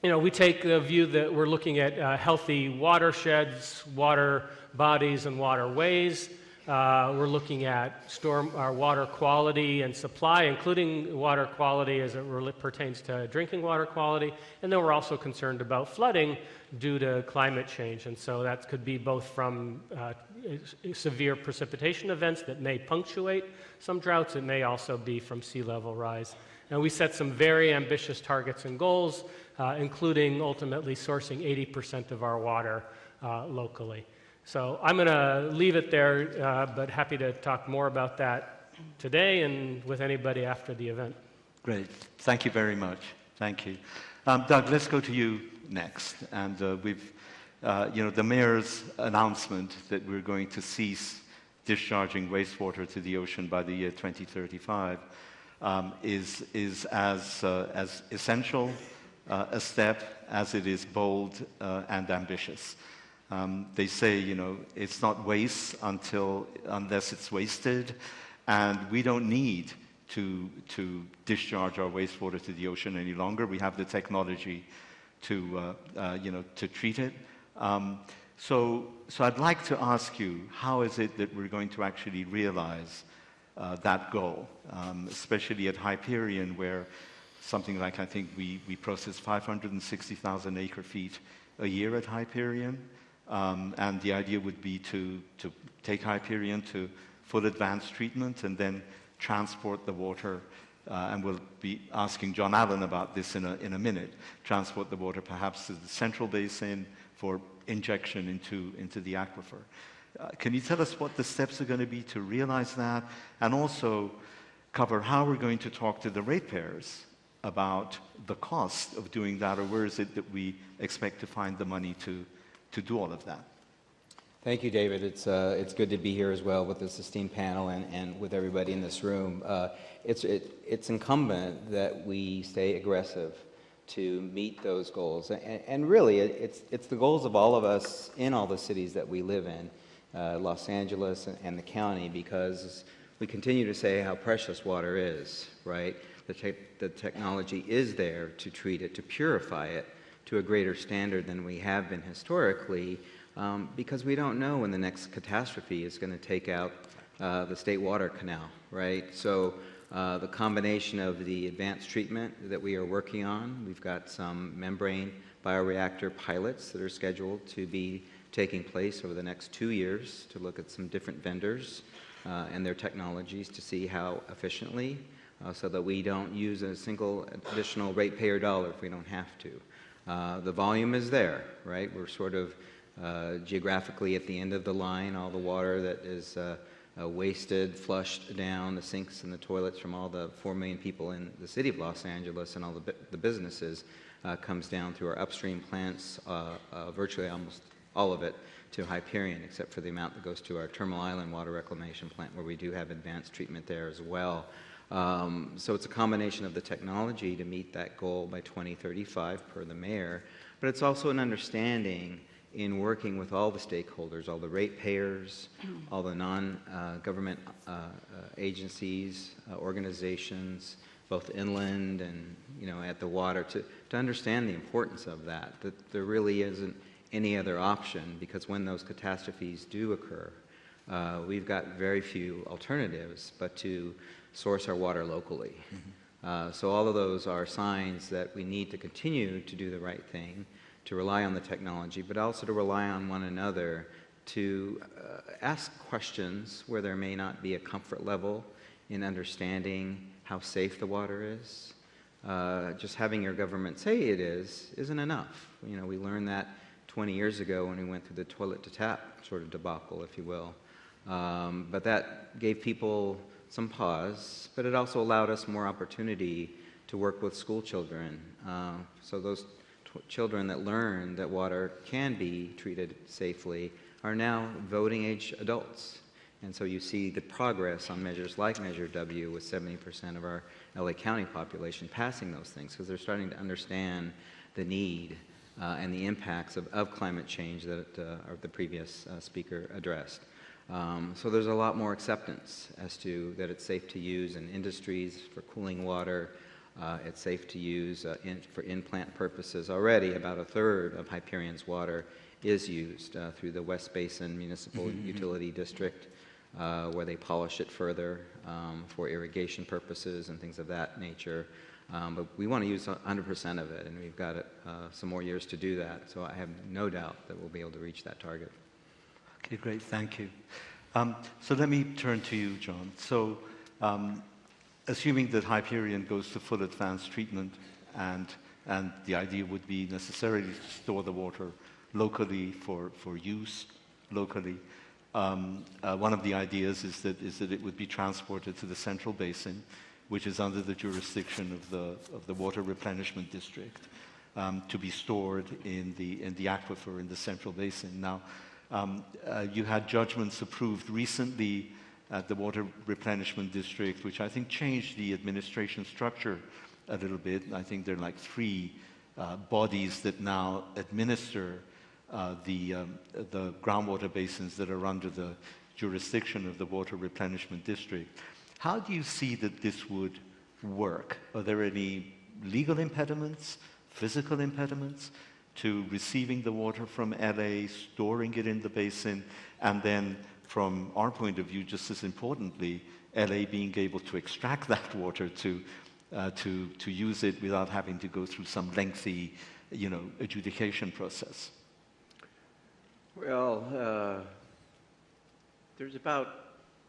We take the view that we're looking at healthy watersheds, water bodies, and waterways. We're looking at water quality and supply, including water quality as it pertains to drinking water quality. And then we're also concerned about flooding due to climate change. And so that could be both from severe precipitation events that may punctuate some droughts. It may also be from sea level rise. And we set some very ambitious targets and goals, including ultimately sourcing 80% of our water locally. So I'm going to leave it there, but happy to talk more about that today and with anybody after the event. Great. Thank you very much. Thank you. Doug, let's go to you next. And the mayor's announcement that we're going to cease discharging wastewater to the ocean by the year 2035 is as essential a step as it is bold and ambitious. They say, it's not waste unless it's wasted, and we don't need to discharge our wastewater to the ocean any longer. We have the technology to treat it. So I'd like to ask you, how is it that we're going to actually realize that goal, especially at Hyperion, where something like, I think we process 560,000 acre-feet a year at Hyperion. And the idea would be to take Hyperion to full advanced treatment and then transport the water, and we'll be asking John Allen about this in a minute, transport the water perhaps to the central basin for injection into the aquifer. Can you tell us what the steps are going to be to realize that, and also cover how we're going to talk to the ratepayers about the cost of doing that, or where is it that we expect to find the money to do all of that? Thank you, David. It's good to be here as well with this esteemed panel and with everybody in this room. It's incumbent that we stay aggressive to meet those goals. And really, it's the goals of all of us in all the cities that we live in, Los Angeles and the county, because we continue to say how precious water is, right? The technology is there to treat it, to purify it to a greater standard than we have been historically, because we don't know when the next catastrophe is going to take out the state water canal, right? So the combination of the advanced treatment that we are working on, we've got some membrane bioreactor pilots that are scheduled to be taking place over the next 2 years to look at some different vendors and their technologies to see how efficiently, so that we don't use a single additional ratepayer dollar if we don't have to. The volume is there, right? We're sort of geographically at the end of the line. All the water that is wasted, flushed down the sinks and the toilets from all the 4 million people in the city of Los Angeles and all the businesses comes down through our upstream plants, virtually almost all of it, to Hyperion, except for the amount that goes to our Terminal Island water reclamation plant, where we do have advanced treatment there as well. So it's a combination of the technology to meet that goal by 2035 per the mayor, but it's also an understanding in working with all the stakeholders, all the ratepayers, all the non-government agencies, organizations, both inland and at the water, to understand the importance of that there really isn't any other option, because when those catastrophes do occur, we've got very few alternatives but to source our water locally. So all of those are signs that we need to continue to do the right thing, to rely on the technology, but also to rely on one another to ask questions where there may not be a comfort level in understanding how safe the water is. Just having your government say it isn't enough. We learned that 20 years ago when we went through the toilet to tap sort of debacle, if you will. But that gave people some pause, but it also allowed us more opportunity to work with school children. So those children that learned that water can be treated safely are now voting age adults. And so you see the progress on measures like Measure W, with 70% of our LA County population passing those things, because they're starting to understand the need and the impacts of climate change that the previous speaker addressed. So there's a lot more acceptance as to that it's safe to use in industries for cooling water. It's safe to use for in-plant purposes. Already about a third of Hyperion's water is used through the West Basin Municipal Utility District, where they polish it further for irrigation purposes and things of that nature. But we want to use 100% of it, and we've got some more years to do that. So I have no doubt that we'll be able to reach that target. Okay, great, thank you. So let me turn to you, John. So assuming that Hyperion goes to full advanced treatment, and the idea would be necessarily to store the water locally for use locally, one of the ideas is that it would be transported to the Central Basin, which is under the jurisdiction of the Water Replenishment District, to be stored in the aquifer in the Central Basin. Now, you had judgments approved recently at the Water Replenishment District, which I think changed the administration structure a little bit. I think there are like 3 bodies that now administer the groundwater basins that are under the jurisdiction of the Water Replenishment District. How do you see that this would work? Are there any legal impediments, physical impediments to receiving the water from LA, storing it in the basin, and then from our point of view, just as importantly, LA being able to extract that water to use it without having to go through some lengthy, adjudication process? Well, there's about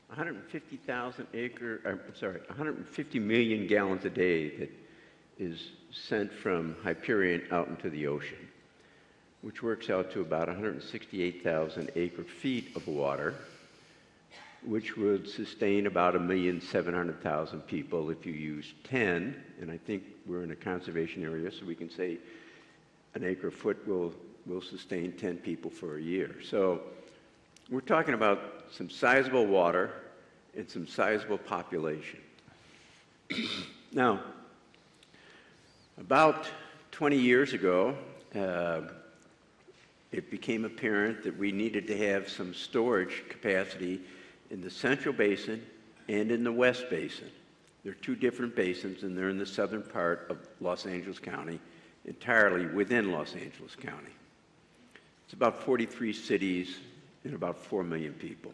150 million gallons a day that is sent from Hyperion out into the ocean, which works out to about 168,000 acre-feet of water, which would sustain about 1,700,000 people if you use 10, and I think we're in a conservation area, so we can say an acre-foot will sustain 10 people for a year. So we're talking about some sizable water and some sizable population. Now, about 20 years ago, it became apparent that we needed to have some storage capacity in the Central Basin and in the West Basin. They're two different basins, and they're in the southern part of Los Angeles County, entirely within Los Angeles County. It's about 43 cities and about 4 million people.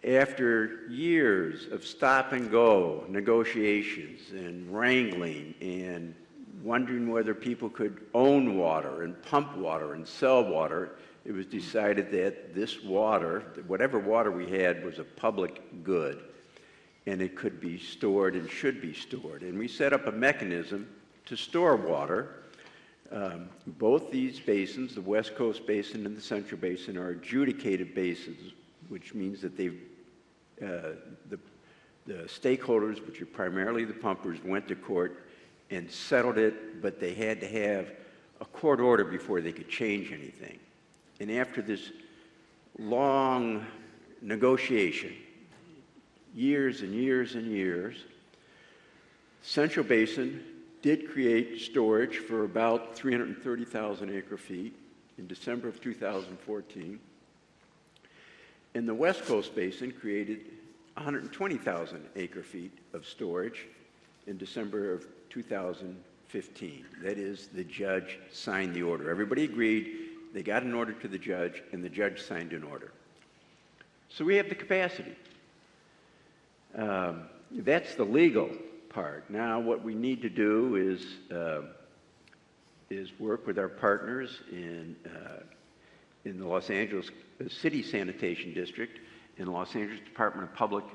After years of stop-and-go negotiations and wrangling and wondering whether people could own water and pump water and sell water, it was decided that this water, whatever water we had, was a public good, and it could be stored and should be stored. And we set up a mechanism to store water. Both these basins, the West Coast Basin and the Central Basin, are adjudicated basins, which means that the stakeholders, which are primarily the pumpers, went to court and settled it, but they had to have a court order before they could change anything. And after this long negotiation, years and years and years, Central Basin did create storage for about 330,000 acre-feet in December of 2014. And the West Coast Basin created 120,000 acre-feet of storage in December of 2015. That is, the judge signed the order. Everybody agreed, they got an order to the judge, and the judge signed an order. So we have the capacity. That's the legal part. Now what we need to do is work with our partners in the Los Angeles City Sanitation District, in the Los Angeles Department of Public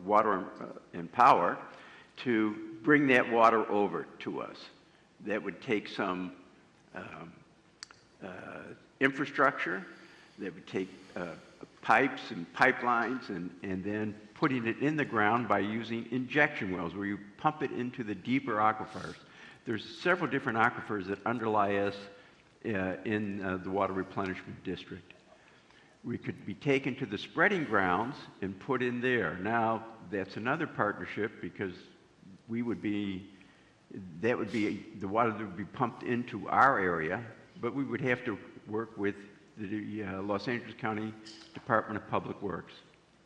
Water and Power, to bring that water over to us. That would take some infrastructure, that would take pipes and pipelines, and then putting it in the ground by using injection wells, where you pump it into the deeper aquifers. There's several different aquifers that underlie us in the water replenishment district. We could be taken to the spreading grounds and put in there. Now, that's another partnership, because the water that would be pumped into our area, but we would have to work with the Los Angeles County Department of Public Works,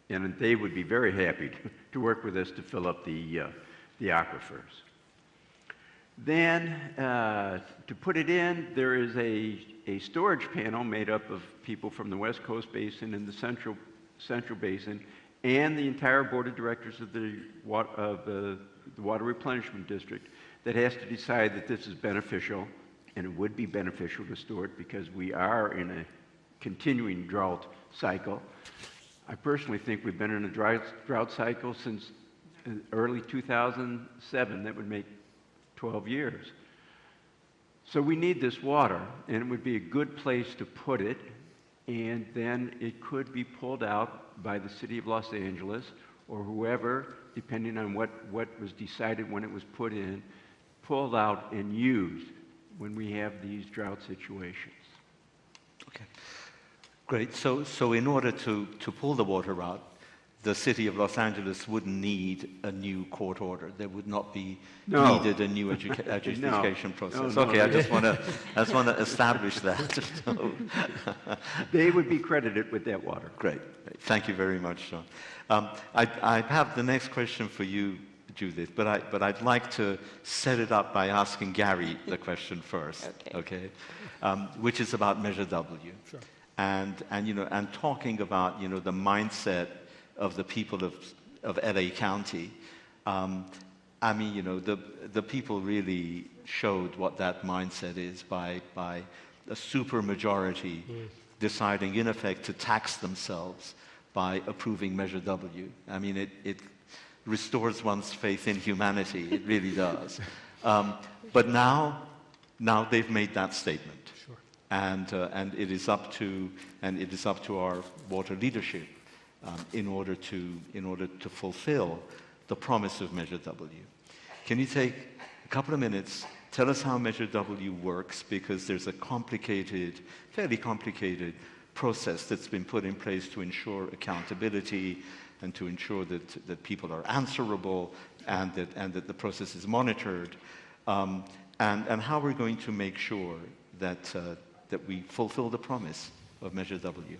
and they would be very happy to work with us to fill up the aquifers. Then, to put it in, there is a storage panel made up of people from the West Coast Basin and the Central Basin, and the entire board of directors of the Water Replenishment District, that has to decide that this is beneficial, and it would be beneficial to store it because we are in a continuing drought cycle. I personally think we've been in a drought cycle since early 2007. That would make 12 years. So we need this water, and it would be a good place to put it, and then it could be pulled out by the city of Los Angeles or whoever, depending on what was decided when it was put in, pulled out and used when we have these drought situations. Okay, great. So in order to pull the water out, the city of Los Angeles wouldn't need a new court order. There would not be needed a new adjudication process. Okay, I just want to establish that. They would be credited with that water. Great. Thank you very much, Sean. I have the next question for you, Judith, but I'd like to set it up by asking Gary the question first. Okay. Which is about Measure W. Sure. And talking about the mindset of the people of LA County. I mean, the people really showed what that mindset is by a super majority deciding, in effect, to tax themselves by approving Measure W. I mean, it restores one's faith in humanity. It really does. But now they've made that statement. Sure. And it is up to our water leadership in order to fulfill the promise of Measure W. Can you take a couple of minutes, tell us how Measure W works, because there's a fairly complicated process that's been put in place to ensure accountability and to ensure that people are answerable and that the process is monitored, and how we're going to make sure that we fulfill the promise of Measure W.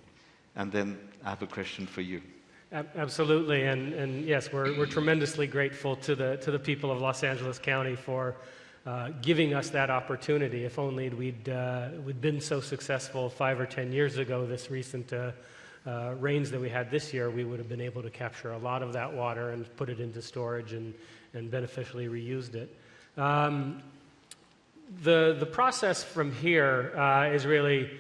And then I have a question for you. Absolutely, and yes, we're tremendously grateful to the people of Los Angeles County for giving us that opportunity. If only we'd been so successful 5 or 10 years ago, this recent rains that we had this year, we would have been able to capture a lot of that water and put it into storage and beneficially reused it. The process from here is really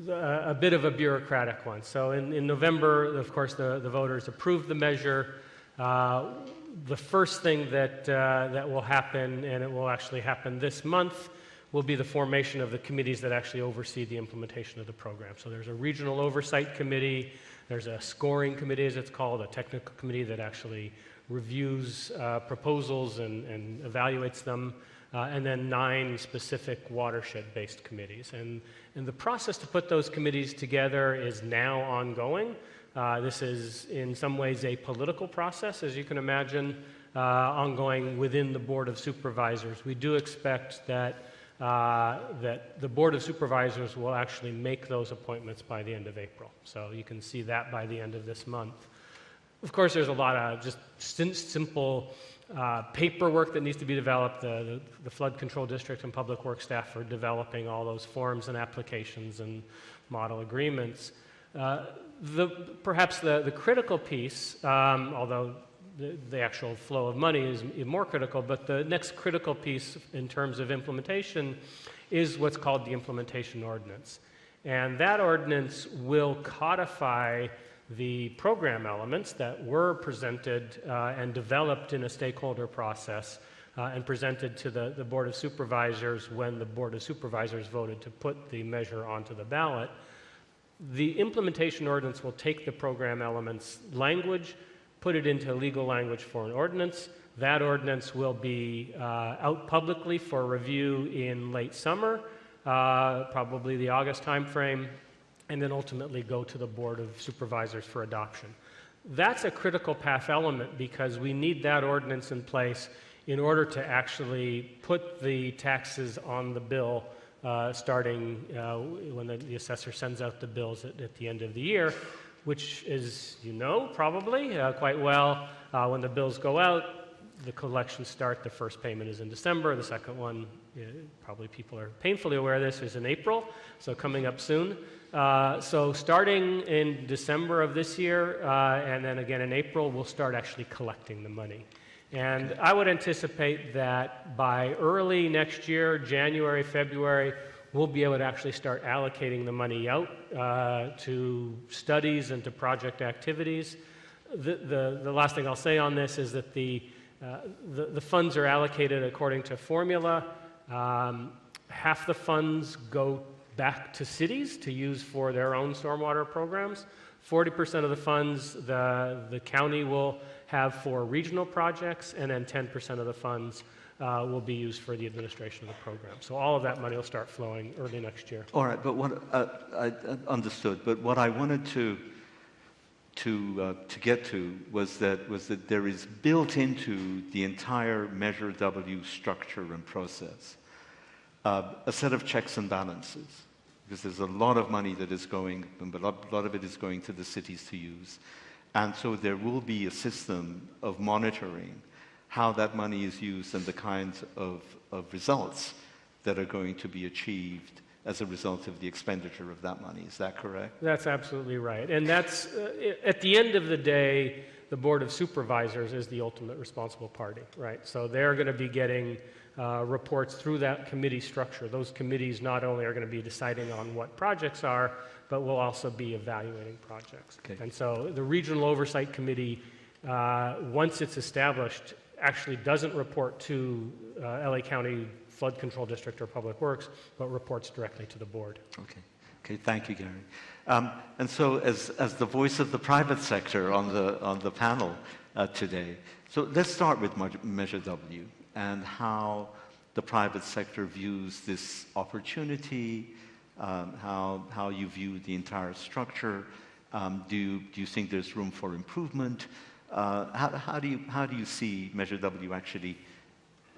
a bit of a bureaucratic one. So in November, of course, the voters approved the measure. The first thing that will happen, and it will actually happen this month, will be the formation of the committees that actually oversee the implementation of the program. So there's a regional oversight committee, there's a scoring committee, as it's called, a technical committee that actually reviews proposals and evaluates them, and then 9 specific watershed-based committees. And the process to put those committees together is now ongoing. This is, in some ways, a political process, as you can imagine, ongoing within the Board of Supervisors. We do expect that the Board of Supervisors will actually make those appointments by the end of April. So you can see that by the end of this month. Of course, there's a lot of just simple paperwork that needs to be developed. The Flood Control District and Public Works staff are developing all those forms and applications and model agreements. Perhaps the critical piece, although the actual flow of money is more critical, but the next critical piece in terms of implementation is what's called the Implementation Ordinance. And that ordinance will codify the program elements that were presented and developed in a stakeholder process and presented to the Board of Supervisors when the Board of Supervisors voted to put the measure onto the ballot. The Implementation Ordinance will take the program elements language, put it into legal language for an ordinance. That ordinance will be out publicly for review in late summer, probably the August timeframe, and then ultimately go to the Board of Supervisors for adoption. That's a critical path element because we need that ordinance in place in order to actually put the taxes on the bill starting when the assessor sends out the bills at the end of the year, which is, you know, probably quite well, when the bills go out, the collections start. The first payment is in December. The second one, probably people are painfully aware of this, is in April, so coming up soon. So starting in December of this year and then again in April, we'll start actually collecting the money. And I would anticipate that by early next year, January, February, we'll be able to actually start allocating the money out to studies and to project activities. The last thing I'll say on this is that the funds are allocated according to formula. Half the funds go back to cities to use for their own stormwater programs. 40% of the funds the county will have for regional projects, and then 10% of the funds will be used for the administration of the program. So all of that money will start flowing early next year. All right, but what I understood. But what I wanted to get to was that there is built into the entire Measure W structure and process a set of checks and balances, because there's a lot of money that is going, but a lot of it is going to the cities to use. And so there will be a system of monitoring how that money is used and the kinds of results that are going to be achieved as a result of the expenditure of that money. Is that correct? That's absolutely right. And that's, at the end of the day, the Board of Supervisors is the ultimate responsible party, right? So they're going to be getting reports through that committee structure. Those committees not only are going to be deciding on what projects are, but will also be evaluating projects. Okay. And so the Regional Oversight Committee, once it's established, actually doesn't report to LA County Flood Control District or Public Works, but reports directly to the board. Okay. Okay, thank you, Gary. And so as the voice of the private sector on the panel today, so let's start with Measure W and how the private sector views this opportunity, how you view the entire structure. Do you think there's room for improvement? How do you see Measure W actually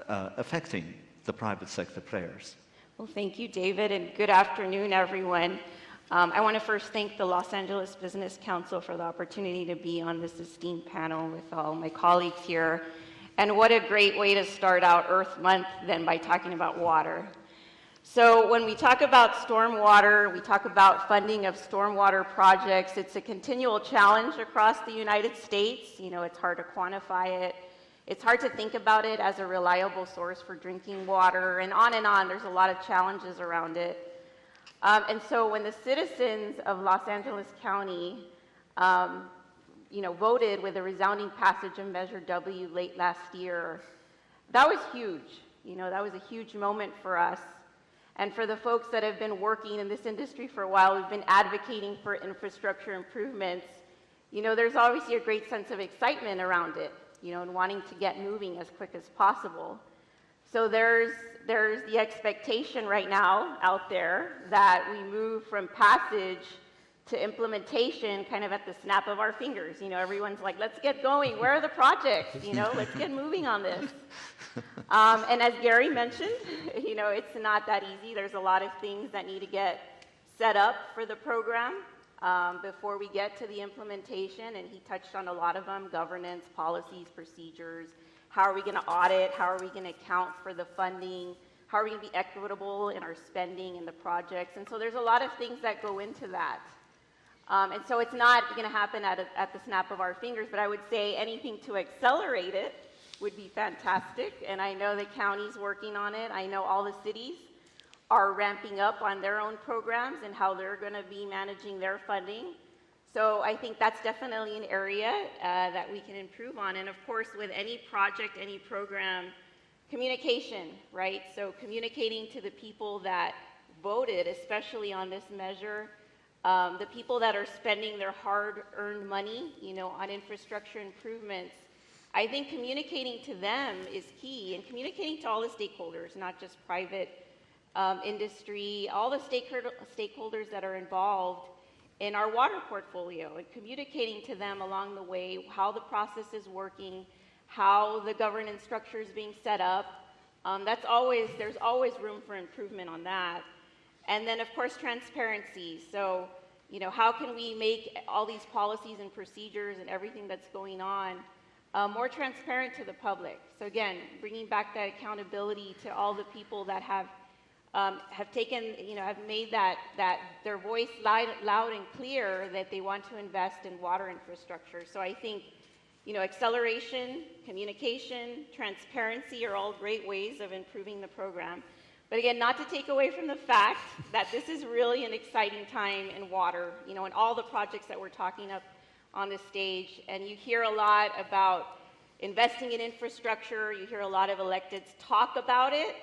affecting the private sector players? Well, thank you, David, and good afternoon, everyone. I want to first thank the Los Angeles Business Council for the opportunity to be on this esteemed panel with all my colleagues here. And what a great way to start out Earth Month than by talking about water. So when we talk about stormwater, we talk about funding of stormwater projects. It's a continual challenge across the United States. You know, it's hard to quantify it. It's hard to think about it as a reliable source for drinking water, and on and on. There's a lot of challenges around it. And so when the citizens of Los Angeles County, voted with a resounding passage of Measure W late last year, that was huge. That was a huge moment for us. And for the folks that have been working in this industry for a while, we've been advocating for infrastructure improvements. There's obviously a great sense of excitement around it, and wanting to get moving as quick as possible. So there's the expectation right now out there that we move from passage to implementation kind of at the snap of our fingers. Everyone's like, let's get going. Where are the projects? Let's get moving on this. And as Gary mentioned, it's not that easy. There's a lot of things that need to get set up for the program before we get to the implementation, and he touched on a lot of them: governance, policies, procedures. How are we going to audit? How are we going to account for the funding? How are we going to be equitable in our spending in the projects? And so there's a lot of things that go into that. And so it's not going to happen at the snap of our fingers, but I would say anything to accelerate it would be fantastic. And I know the county's working on it. I know all the cities are ramping up on their own programs and how they're going to be managing their funding. So I think that's definitely an area that we can improve on. And of course, with any project, any program, communication, right? So communicating to the people that voted, especially on this measure, the people that are spending their hard-earned money, on infrastructure improvements. I think communicating to them is key, and communicating to all the stakeholders, not just private industry, all the stakeholders that are involved in our water portfolio, and communicating to them along the way how the process is working, how the governance structure is being set up. There's always room for improvement on that. And then, of course, transparency. So, how can we make all these policies and procedures and everything that's going on more transparent to the public? So again, bringing back that accountability to all the people that have taken, have made that their voice loud and clear that they want to invest in water infrastructure. So I think, acceleration, communication, transparency are all great ways of improving the program. But again, not to take away from the fact that this is really an exciting time in water, in all the projects that we're talking up on the stage. And you hear a lot about investing in infrastructure. You hear a lot of electeds talk about it,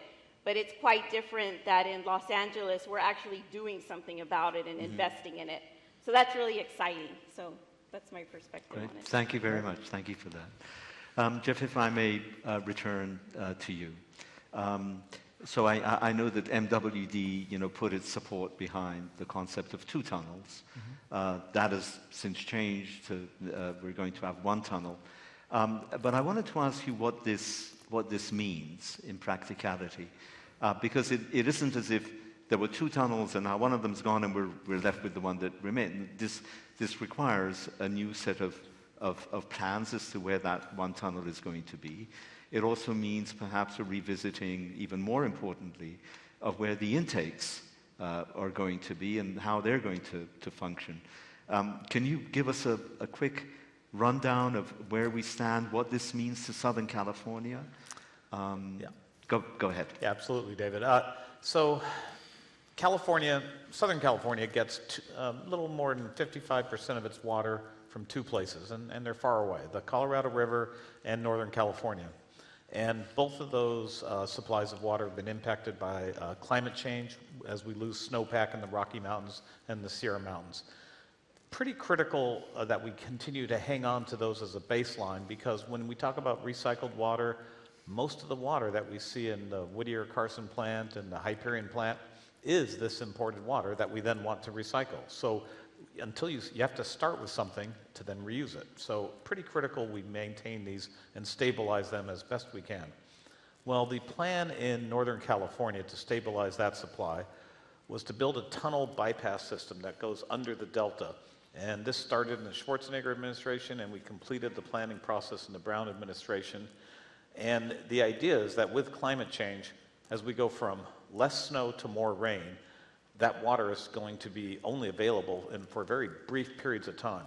but it's quite different that in Los Angeles, we're actually doing something about it and investing in it. So that's really exciting. So that's my perspective on it. Thank you very much. Thank you for that. Jeff, if I may return to you. So I know that MWD, put its support behind the concept of 2 tunnels. That has since changed to we're going to have 1 tunnel. But I wanted to ask you what this means in practicality, because it isn't as if there were 2 tunnels and now one of them's gone and we're left with the one that remained. This requires a new set of plans as to where that 1 tunnel is going to be. It also means perhaps a revisiting, even more importantly, of where the intakes are going to be and how they're going to function. Can you give us a quick rundown of where we stand, what this means to Southern California? Yeah. Go ahead. Yeah, absolutely, David. So Southern California gets a little more than 55% of its water from two places, and they're far away, the Colorado River and Northern California. And both of those supplies of water have been impacted by climate change as we lose snowpack in the Rocky Mountains and the Sierra Mountains. Pretty critical that we continue to hang on to those as a baseline, because when we talk about recycled water, most of the water that we see in the Whittier-Carson plant and the Hyperion plant is this imported water that we then want to recycle. So until you have to start with something to then reuse it. So pretty critical we maintain these and stabilize them as best we can. Well, the plan in Northern California to stabilize that supply was to build a tunnel bypass system that goes under the delta. And this started in the Schwarzenegger administration, and we completed the planning process in the Brown administration. And the idea is that with climate change, as we go from less snow to more rain, that water is going to be only available for very brief periods of time.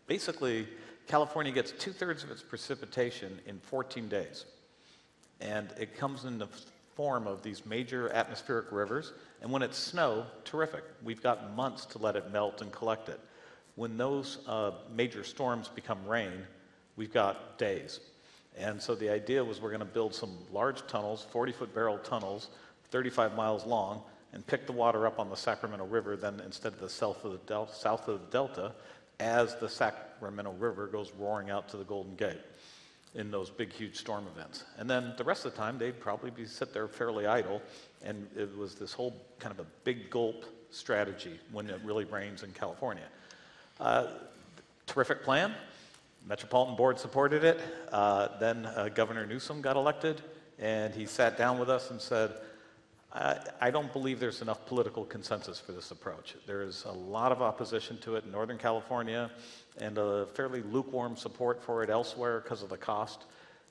Basically, California gets 2/3 of its precipitation in 14 days. And it comes in the form of these major atmospheric rivers. And when it's snow, terrific. We've got months to let it melt and collect it. When those major storms become rain, we've got days. And so the idea was we're going to build some large tunnels, 40-foot barrel tunnels, 35 miles long, and pick the water up on the Sacramento River then instead of the south of the Delta as the Sacramento River goes roaring out to the Golden Gate in those big, huge storm events. And then the rest of the time, they'd probably sit there fairly idle, and it was this whole kind of a big gulp strategy when it really rains in California. Terrific plan. Metropolitan Board supported it. Then Governor Newsom got elected, and he sat down with us and said, I don't believe there's enough political consensus for this approach. There's a lot of opposition to it in Northern California and a fairly lukewarm support for it elsewhere because of the cost.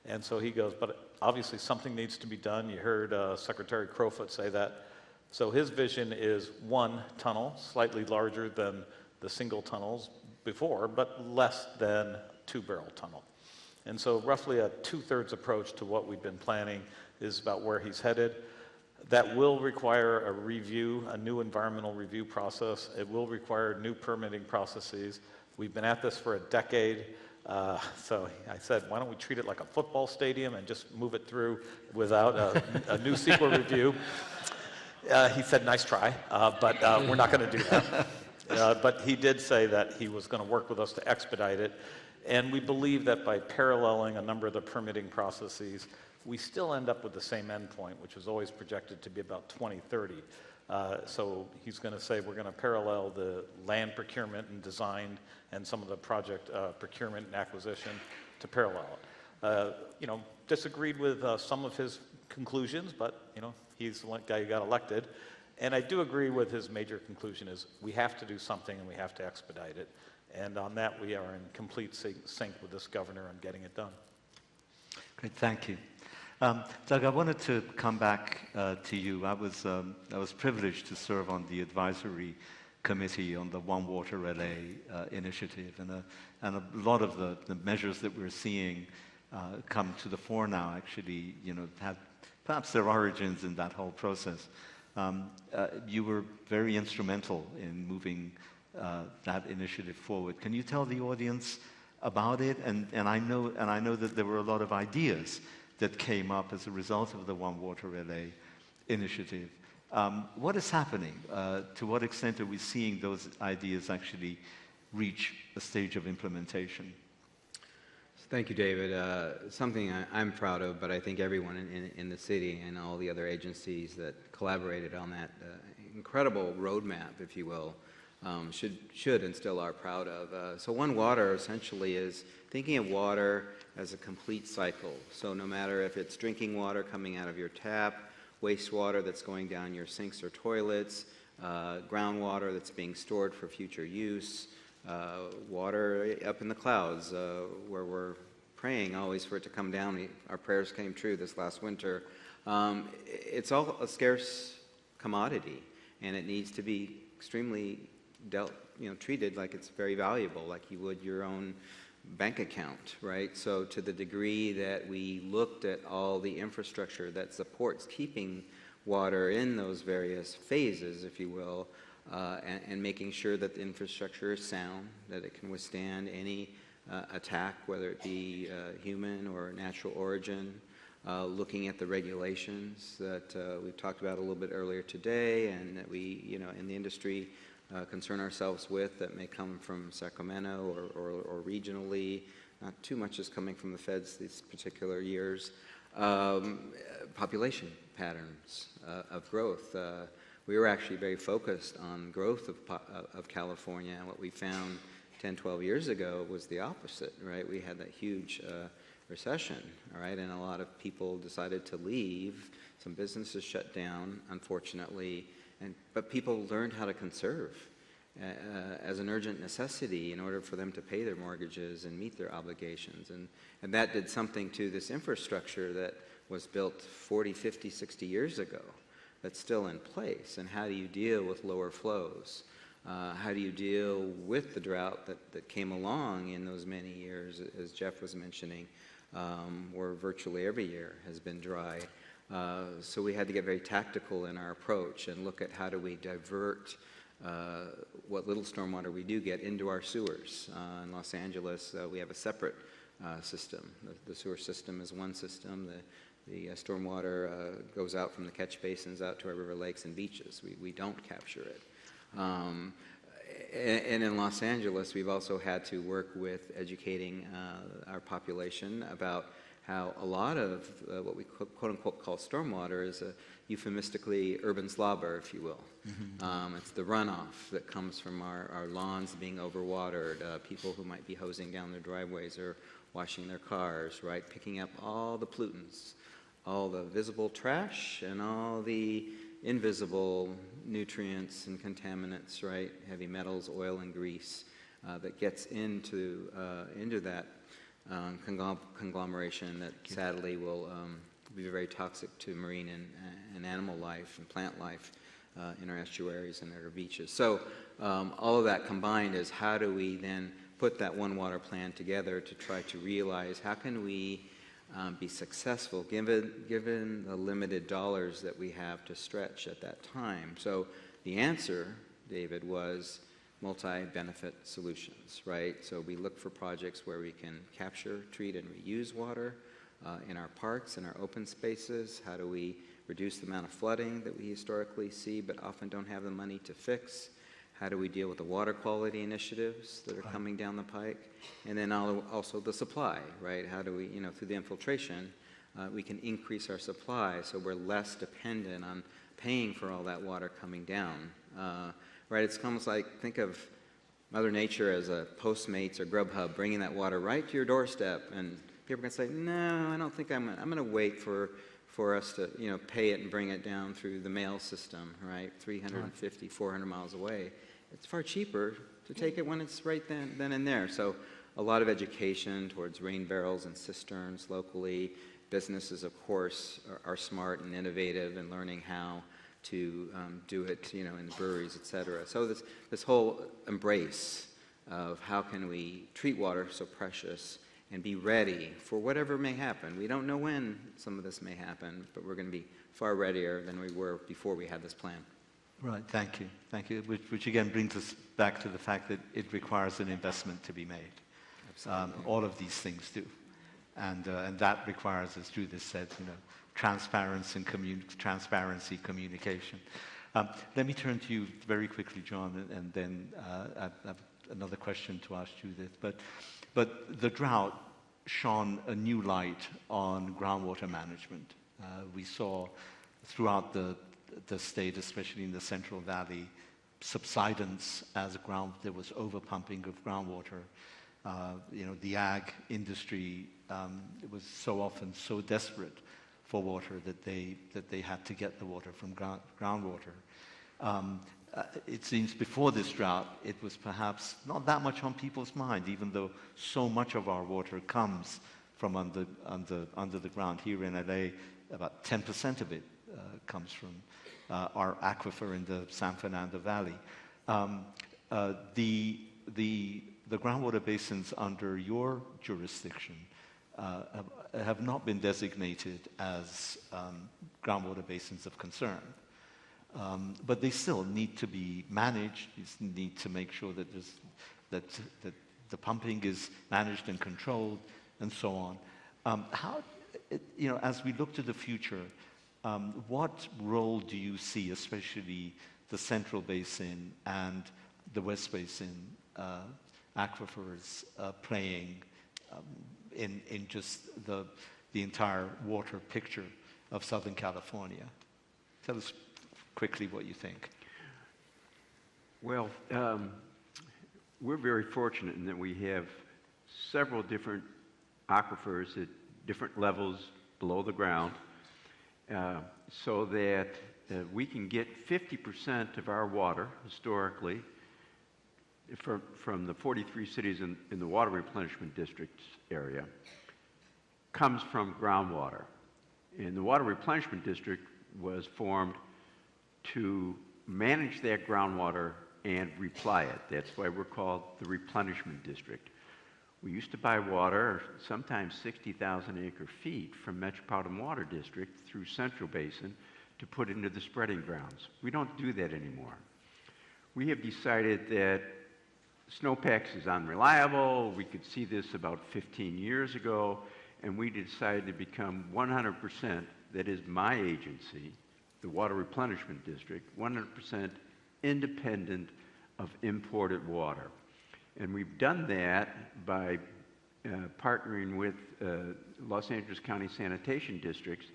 And so he goes, but obviously something needs to be done. You heard Secretary Crowfoot say that. So his vision is one tunnel, slightly larger than the single tunnels before, but less than two-barrel tunnel. And so roughly a 2/3 approach to what we've been planning is about where he's headed. That will require a review, a new environmental review process. It will require new permitting processes. We've been at this for a decade. So I said, why don't we treat it like a football stadium and just move it through without a new CEQA review? He said, nice try, but we're not going to do that. But he did say that he was going to work with us to expedite it. And we believe that by paralleling a number of the permitting processes, we still end up with the same endpoint, which was always projected to be about 2030. So he's going to say we're going to parallel the land procurement and design and some of the project procurement and acquisition to parallel it. Disagreed with some of his conclusions, but he's the guy who got elected. And I do agree with his major conclusion is we have to do something and we have to expedite it. And on that, we are in complete sync with this governor on getting it done. Great, thank you. Doug, I wanted to come back to you. I was privileged to serve on the advisory committee on the One Water LA initiative, and a lot of the measures that we're seeing come to the fore now actually, have perhaps their origins in that whole process. You were very instrumental in moving that initiative forward. Can you tell the audience about it? And I know that there were a lot of ideas that came up as a result of the One Water LA initiative. What is happening? To what extent are we seeing those ideas actually reach a stage of implementation? Thank you, David. Something I'm proud of, but I think everyone in the city and all the other agencies that collaborated on that incredible roadmap, if you will, should and still are proud of. So One Water essentially is thinking of water as a complete cycle. So no matter if it's drinking water coming out of your tap, wastewater that's going down your sinks or toilets, groundwater that's being stored for future use, water up in the clouds where we're praying always for it to come down. Our prayers came true this last winter. It's all a scarce commodity, and it needs to be extremely treated like it's very valuable, like you would your own bank account, right? So to the degree that we looked at all the infrastructure that supports keeping water in those various phases, if you will, and making sure that the infrastructure is sound, that it can withstand any attack, whether it be human or natural origin, looking at the regulations that we've talked about a little bit earlier today, and that we, in the industry concern ourselves with, that may come from Sacramento or regionally. Not too much is coming from the feds these particular years. Population patterns of growth. We were actually very focused on growth of California, and what we found 10, 12 years ago was the opposite, right? We had that huge recession, all right, and a lot of people decided to leave. Some businesses shut down, unfortunately, but people learned how to conserve as an urgent necessity in order for them to pay their mortgages and meet their obligations. And that did something to this infrastructure that was built 40, 50, 60 years ago that's still in place. And how do you deal with lower flows? How do you deal with the drought that came along in those many years, as Jeff was mentioning, where virtually every year has been dry? So we had to get very tactical in our approach and look at how do we divert what little stormwater we do get into our sewers. In Los Angeles, we have a separate system. The sewer system is one system. The stormwater goes out from the catch basins out to our river, lakes, and beaches. We don't capture it. And in Los Angeles, we've also had to work with educating our population about how a lot of what we quote-unquote call stormwater is a euphemistically urban slobber, if you will. Mm-hmm. It's the runoff that comes from our lawns being overwatered, people who might be hosing down their driveways or washing their cars, right, picking up all the pollutants, all the visible trash and all the invisible nutrients and contaminants, right, heavy metals, oil, and grease that gets into that conglomeration that sadly will be very toxic to marine and animal life and plant life in our estuaries and our beaches. So all of that combined is how do we then put that one water plan together to try to realize how can we be successful given the limited dollars that we have to stretch at that time. So the answer, David, was multi-benefit solutions, right? So we look for projects where we can capture, treat, and reuse water in our parks and our open spaces. How do we reduce the amount of flooding that we historically see but often don't have the money to fix? How do we deal with the water quality initiatives that are coming down the pike? And then also the supply, right? How do we, through the infiltration, we can increase our supply so we're less dependent on paying for all that water coming down. Right? It's almost like, think of Mother Nature as a Postmates or Grubhub bringing that water right to your doorstep, and people can say, no, I don't think I'm going to wait for us to, pay it and bring it down through the mail system, right? 350, 400 miles away. It's far cheaper to take it when it's right then and there. So a lot of education towards rain barrels and cisterns locally. Businesses, of course, are smart and innovative in learning how to do it, in the breweries, et cetera. So this whole embrace of how can we treat water so precious and be ready for whatever may happen. We don't know when some of this may happen, but we're going to be far readier than we were before we had this plan. Right, thank you. Which again brings us back to the fact that it requires an investment to be made. Absolutely. All of these things do. And that requires, as Judith said, transparency, communication. Let me turn to you very quickly, John, and then I have another question to ask Judith. But the drought shone a new light on groundwater management. We saw throughout the state, especially in the Central Valley, subsidence as there was overpumping of groundwater. The ag industry was so often so desperate for water that they had to get the water from groundwater. It seems before this drought, it was perhaps not that much on people's mind, even though so much of our water comes from under the ground. Here in LA, about 10% of it comes from our aquifer in the San Fernando Valley. the groundwater basins under your jurisdiction have not been designated as groundwater basins of concern. But they still need to be managed. You need to make sure that that the pumping is managed and controlled, and so on. As we look to the future, what role do you see, especially the Central Basin and the West Basin aquifers playing in just the entire water picture of Southern California? Tell us quickly what you think. Well, we're very fortunate in that we have several different aquifers at different levels below the ground, so that we can get 50% of our water historically from the 43 cities in the water replenishment districts area comes from groundwater. And the water replenishment district was formed to manage that groundwater and reply it. That's why we're called the replenishment district. We used to buy water, sometimes 60,000 acre feet from Metropolitan Water District through Central Basin to put into the spreading grounds. We don't do that anymore. We have decided that snowpacks is unreliable. We could see this about 15 years ago, and we decided to become 100%, that is my agency, the Water Replenishment District, 100% independent of imported water. And we've done that by partnering with Los Angeles County sanitation districts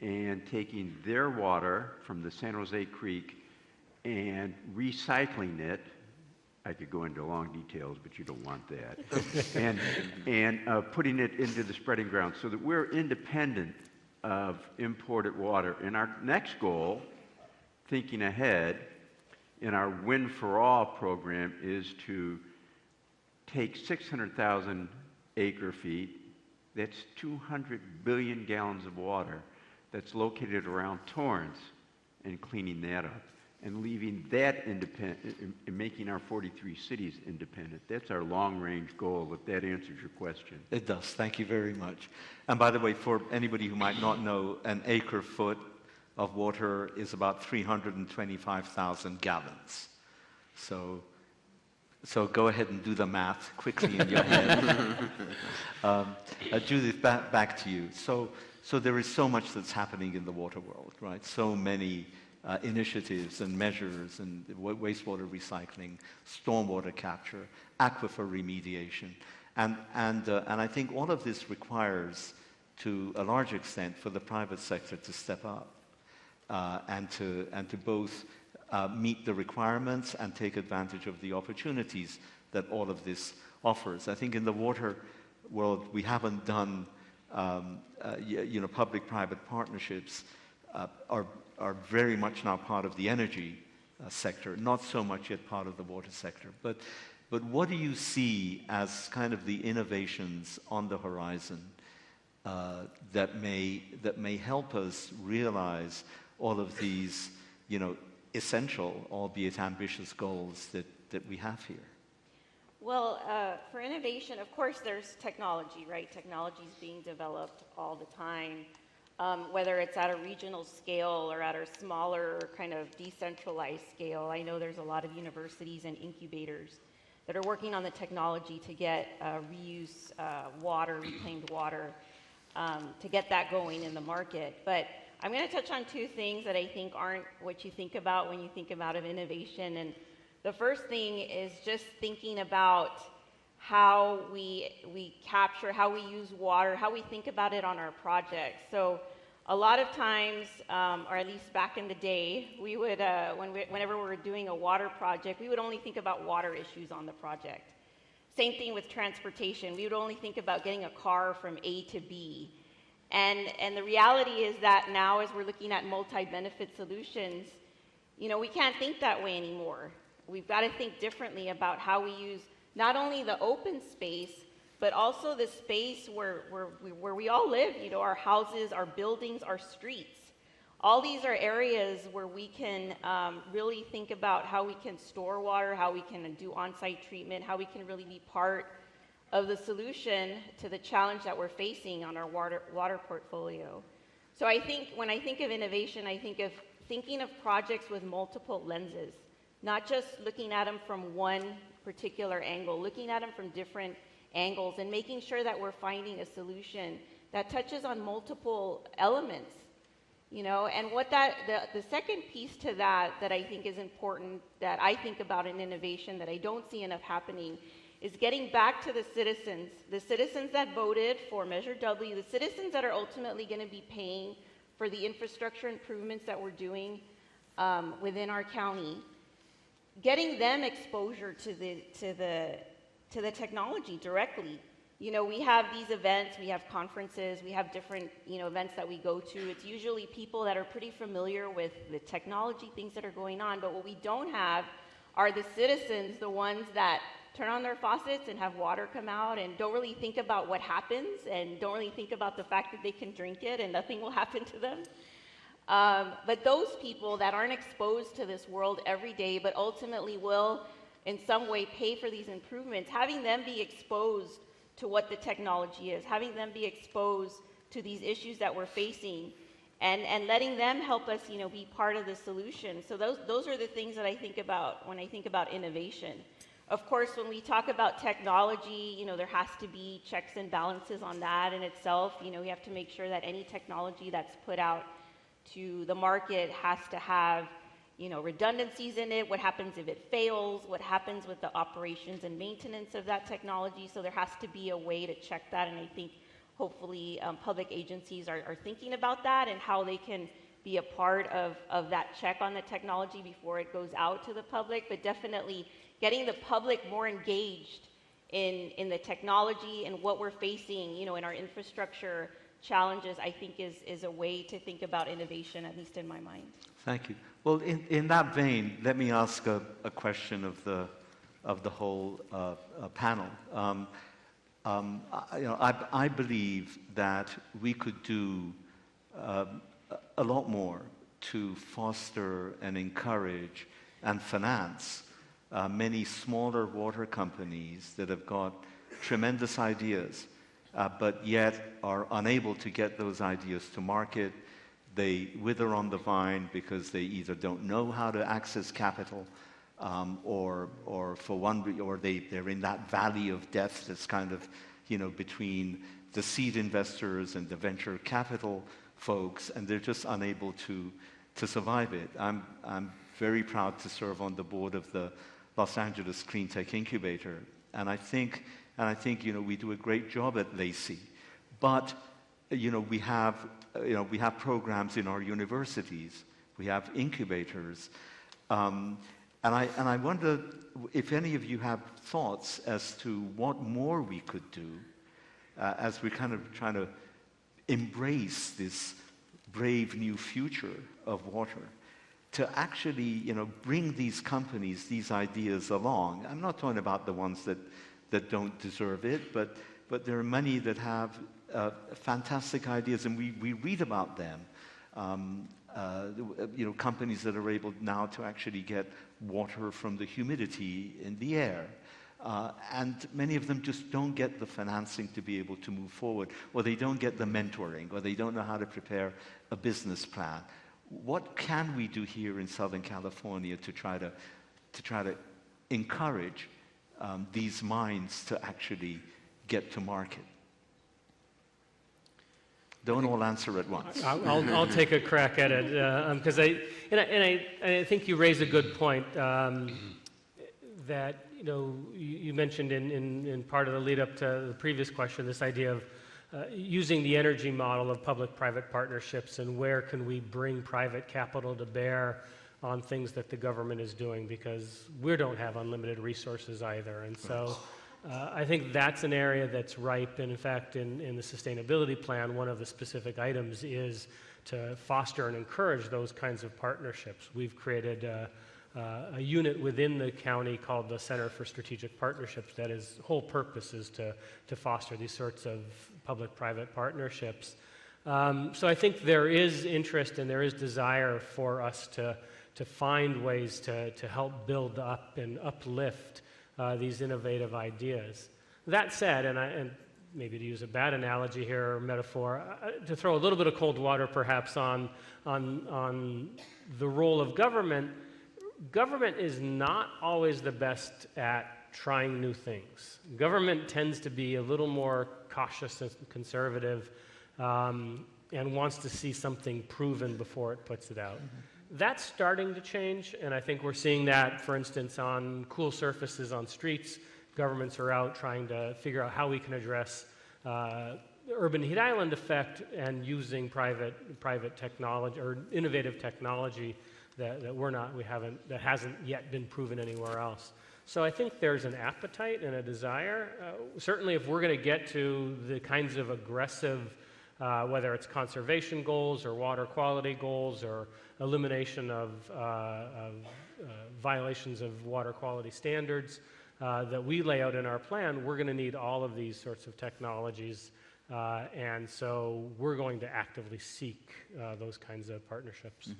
and taking their water from the San Jose Creek and recycling it. I could go into long details, but you don't want that. and putting it into the spreading ground so that we're independent of imported water. And our next goal, thinking ahead, in our Wind for All program is to take 600,000 acre feet, that's 200 billion gallons of water that's located around Torrance, and cleaning that up and leaving that independent and making our 43 cities independent. That's our long-range goal, if that answers your question. It does. Thank you very much. And by the way, for anybody who might not know, an acre foot of water is about 325,000 gallons. So go ahead and do the math quickly in your head. Judith, back to you. So there is so much that's happening in the water world, right? So many initiatives and measures and wastewater recycling, stormwater capture, aquifer remediation. And I think all of this requires, to a large extent, for the private sector to step up and to both meet the requirements and take advantage of the opportunities that all of this offers. I think in the water world, we haven't done, public-private partnerships are very much now part of the energy sector, not so much yet part of the water sector. But what do you see as kind of the innovations on the horizon that may help us realize all of these, essential, albeit ambitious goals that we have here? Well, for innovation, of course, there's technology, right? Technology is being developed all the time, whether it's at a regional scale or at a smaller kind of decentralized scale. I know there's a lot of universities and incubators that are working on the technology to get reuse water, reclaimed water, to get that going in the market. But I'm going to touch on two things that I think aren't what you think about when you think about of innovation. And the first thing is just thinking about how we capture, how we use water, how we think about it on our projects. So a lot of times, or at least back in the day, we would, whenever we were doing a water project, we would only think about water issues on the project. Same thing with transportation. We would only think about getting a car from A to B. And the reality is that now, as we're looking at multi-benefit solutions, we can't think that way anymore. We've got to think differently about how we use not only the open space, but also the space where we all live, our houses, our buildings, our streets. all these are areas where we can really think about how we can store water, how we can do on-site treatment, how we can really be part of the solution to the challenge that we're facing on our water portfolio. So I think when I think of innovation, I think of thinking of projects with multiple lenses, not just looking at them from one particular angle, looking at them from different angles and making sure that we're finding a solution that touches on multiple elements. You know, and what the second piece to that I think is important, that I think about in innovation that I don't see enough happening, is getting back to the citizens that voted for Measure W, the citizens that are ultimately going to be paying for the infrastructure improvements that we're doing within our county, getting them exposure to the technology directly. You know, we have these events, we have conferences, we have different, you know, events that we go to. It's usually people that are pretty familiar with the technology, things that are going on, but what we don't have are the citizens, the ones that turn on their faucets and have water come out and don't really think about what happens and don't really think about the fact that they can drink it and nothing will happen to them. But those people that aren't exposed to this world every day, but ultimately will in some way pay for these improvements, having them be exposed to what the technology is, having them be exposed to these issues that we're facing, and letting them help us, you know, be part of the solution. So those are the things that I think about when I think about innovation. Of course, when we talk about technology, you know, there has to be checks and balances on that in itself. You know, we have to make sure that any technology that's put out to the market has to have, you know, redundancies in it. What happens if it fails? What happens with the operations and maintenance of that technology? So there has to be a way to check that, and I think hopefully public agencies are thinking about that and how they can be a part of that check on the technology before it goes out to the public, but definitely getting the public more engaged in the technology and what we're facing, you know, in our infrastructure challenges, I think is a way to think about innovation, at least in my mind. Thank you. Well, in that vein, let me ask a question of the whole panel. I believe that we could do a lot more to foster and encourage and finance many smaller water companies that have got tremendous ideas, but yet are unable to get those ideas to market. They wither on the vine because they either don't know how to access capital, or they're in that valley of death that's kind of, you know, between the seed investors and the venture capital folks, and they're just unable to survive it. I'm very proud to serve on the board of the Los Angeles Clean Tech Incubator, and I think you know, we do a great job at LABC, but you know, we have programs in our universities, we have incubators, and I wonder if any of you have thoughts as to what more we could do as we kind of trying to embrace this brave new future of water, to actually, you know, bring these companies, these ideas along. I'm not talking about the ones that don't deserve it, but there are many that have fantastic ideas, and we read about them. You know, companies that are able now to actually get water from the humidity in the air. And many of them just don't get the financing to be able to move forward, or they don't get the mentoring, or they don't know how to prepare a business plan. What can we do here in Southern California to try to encourage these minds to actually get to market? Don't all answer at once. I'll take a crack at it, because I think you raise a good point, that, you know, you mentioned in part of the lead up to the previous question, this idea of using the energy model of public-private partnerships, and where can we bring private capital to bear on things that the government is doing, because we don't have unlimited resources either. And so I think that's an area that's ripe, and in fact in the sustainability plan, one of the specific items is to foster and encourage those kinds of partnerships. We've created a unit within the county called the Center for Strategic Partnerships that is whole purpose is to foster these sorts of public-private partnerships. So I think there is interest and there is desire for us to find ways to help build up and uplift these innovative ideas. That said, and maybe to use a bad analogy here or metaphor, to throw a little bit of cold water perhaps on the role of government, government is not always the best at trying new things. Government tends to be a little more cautious and conservative and wants to see something proven before it puts it out. That's starting to change, and I think we're seeing that, for instance, on cool surfaces on streets. Governments are out trying to figure out how we can address the urban heat island effect and using private technology or innovative technology that hasn't yet been proven anywhere else. So I think there's an appetite and a desire. Certainly, if we're going to get to the kinds of aggressive, whether it's conservation goals or water quality goals or elimination of violations of water quality standards that we lay out in our plan, we're going to need all of these sorts of technologies. And so we're going to actively seek those kinds of partnerships.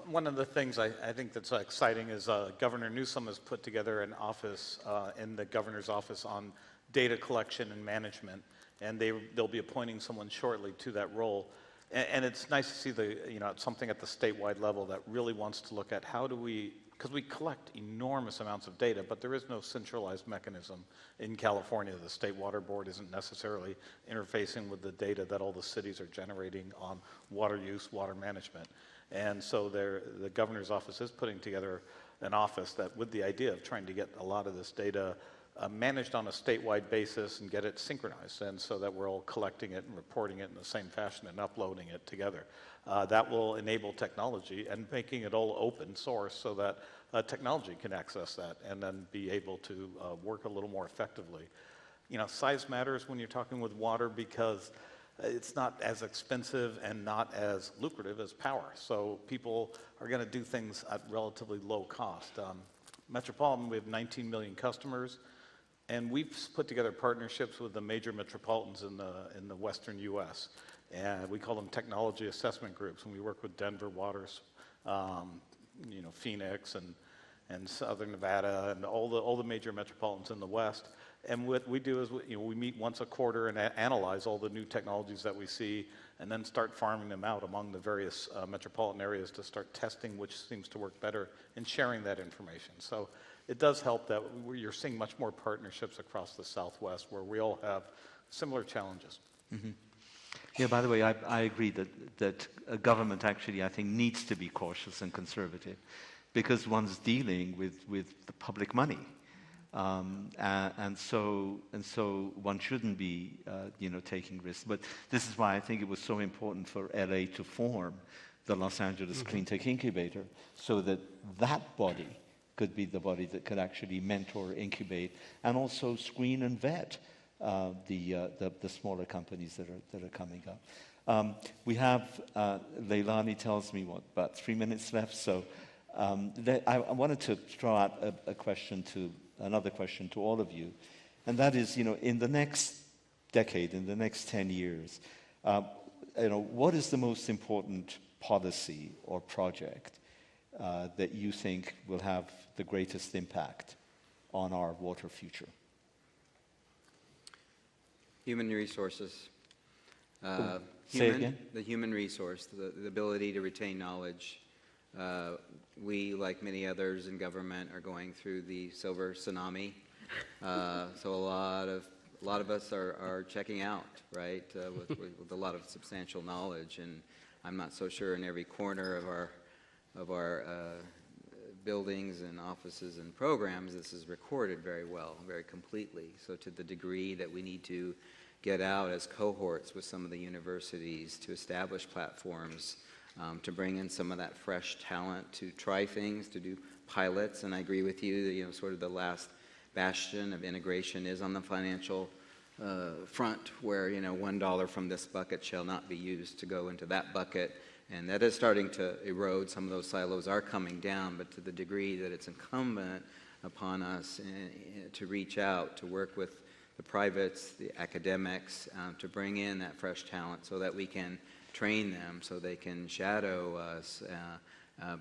One of the things I think that's exciting is Governor Newsom has put together an office in the governor's office on data collection and management, and they'll be appointing someone shortly to that role. And it's nice to see something at the statewide level that really wants to look at how do we, because we collect enormous amounts of data, but there is no centralized mechanism in California. The State Water Board isn't necessarily interfacing with the data that all the cities are generating on water use, water management. And so the governor's office is putting together an office that, with the idea of trying to get a lot of this data managed on a statewide basis and get it synchronized, and so that we're all collecting it and reporting it in the same fashion and uploading it together. That will enable technology and making it all open source so that technology can access that and then be able to work a little more effectively. Size matters when you're talking with water because it's not as expensive and not as lucrative as power. So people are going to do things at relatively low cost. Metropolitan, we have 19 million customers, and we've put together partnerships with the major metropolitans in the western U.S. And we call them technology assessment groups, and we work with Denver, Waters, Phoenix, and Southern Nevada, and all the major metropolitans in the West. And what we do is we meet once a quarter and analyze all the new technologies that we see, and then start farming them out among the various metropolitan areas to start testing which seems to work better and sharing that information. So it does help that you're seeing much more partnerships across the Southwest where we all have similar challenges. Mm-hmm. Yeah, by the way, I agree that a government actually, I think, needs to be cautious and conservative because one's dealing with the public money. And so one shouldn't be, taking risks. But this is why I think it was so important for LA to form the Los Angeles Clean Tech Incubator, so that body could be the body that could actually mentor, incubate, and also screen and vet the smaller companies that are coming up. We have Leilani tells me about 3 minutes left, so I wanted to throw out another question to all of you, and that is, in the next decade, in the next 10 years, what is the most important policy or project that you think will have the greatest impact on our water future? Human resources. Say again? The human resource, the ability to retain knowledge. We, like many others in government, are going through the silver tsunami. So a lot of us are checking out, right, with a lot of substantial knowledge. And I'm not so sure in every corner of our buildings and offices and programs this is recorded very well, very completely. So to the degree that we need to get out as cohorts with some of the universities to establish platforms to bring in some of that fresh talent to try things, to do pilots. And I agree with you that, sort of the last bastion of integration is on the financial front, where, $1 from this bucket shall not be used to go into that bucket. And that is starting to erode. Some of those silos are coming down, but to the degree that it's incumbent upon us to reach out, to work with the privates, the academics, to bring in that fresh talent so that we can train them, so they can shadow us,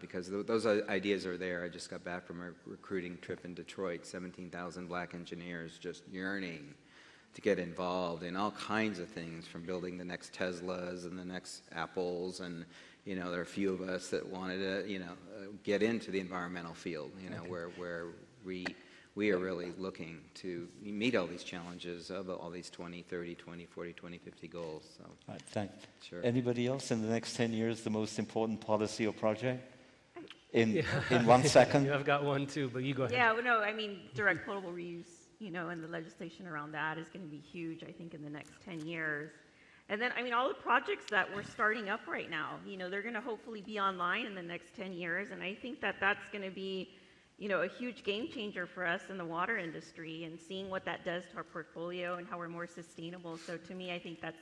because those ideas are there. I just got back from a recruiting trip in Detroit, 17,000 black engineers just yearning to get involved in all kinds of things, from building the next Teslas and the next Apples, and there are a few of us that wanted to get into the environmental field, where we are really looking to meet all these challenges of all these 2030, 2040, 2050 goals. So, right, thanks. Sure. Anybody else in the next 10 years, the most important policy or project? In 1 second? I've got one too, but you go ahead. Yeah, well, no, I mean, direct potable reuse, and the legislation around that is going to be huge, I think, in the next 10 years. And then, I mean, all the projects that we're starting up right now, they're going to hopefully be online in the next 10 years. And I think that that's going to be, a huge game changer for us in the water industry, and seeing what that does to our portfolio and how we're more sustainable. So to me, I think that's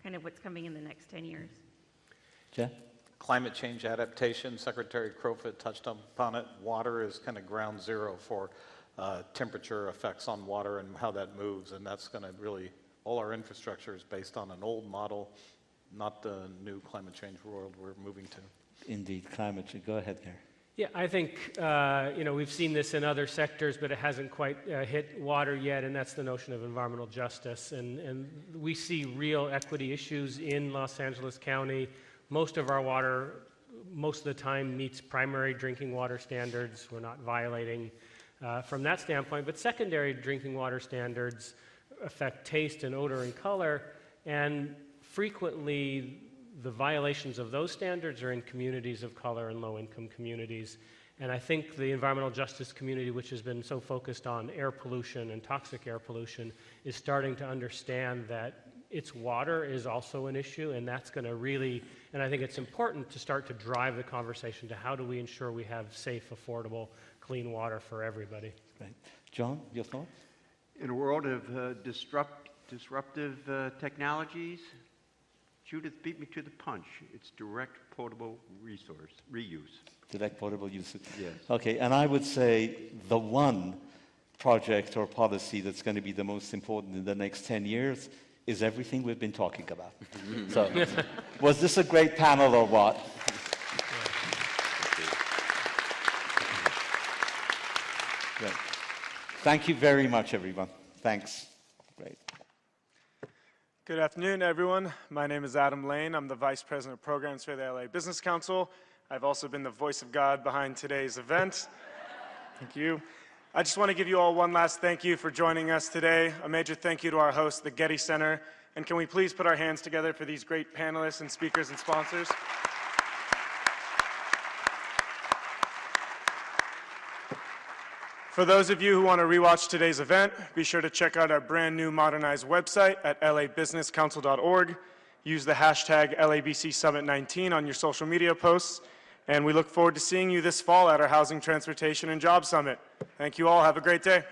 kind of what's coming in the next 10 years. Jeff? Climate change adaptation, Secretary Crowfoot touched upon it. Water is kind of ground zero for temperature effects on water and how that moves, and that's going to really, all our infrastructure is based on an old model, not the new climate change world we're moving to. Indeed, climate change. Go ahead, Gary. Yeah, I think, we've seen this in other sectors, but it hasn't quite hit water yet, and that's the notion of environmental justice. And we see real equity issues in Los Angeles County. Most of our water, most of the time, meets primary drinking water standards. We're not violating from that standpoint, but secondary drinking water standards affect taste and odor and color, and frequently the violations of those standards are in communities of color and low-income communities. And I think the environmental justice community, which has been so focused on air pollution and toxic air pollution, is starting to understand that its water is also an issue, and that's going to really, and I think it's important to start to drive the conversation to how do we ensure we have safe, affordable, clean water for everybody. Right. John, your thoughts? In a world of disruptive technologies, Judith beat me to the punch. It's direct potable reuse. Direct potable use. Yes. Okay, and I would say the one project or policy that's going to be the most important in the next 10 years is everything we've been talking about. So, was this a great panel or what? Great. Thank you very much, everyone. Thanks. Great. Good afternoon, everyone. My name is Adam Lane. I'm the Vice President of Programs for the LA Business Council. I've also been the voice of God behind today's event. Thank you. I just want to give you all one last thank you for joining us today. A major thank you to our host, the Getty Center. And can we please put our hands together for these great panelists and speakers and sponsors? For those of you who want to rewatch today's event, be sure to check out our brand new modernized website at labusinesscouncil.org. Use the hashtag LABC Summit 19 on your social media posts. And we look forward to seeing you this fall at our Housing, Transportation, and Jobs Summit. Thank you all. Have a great day.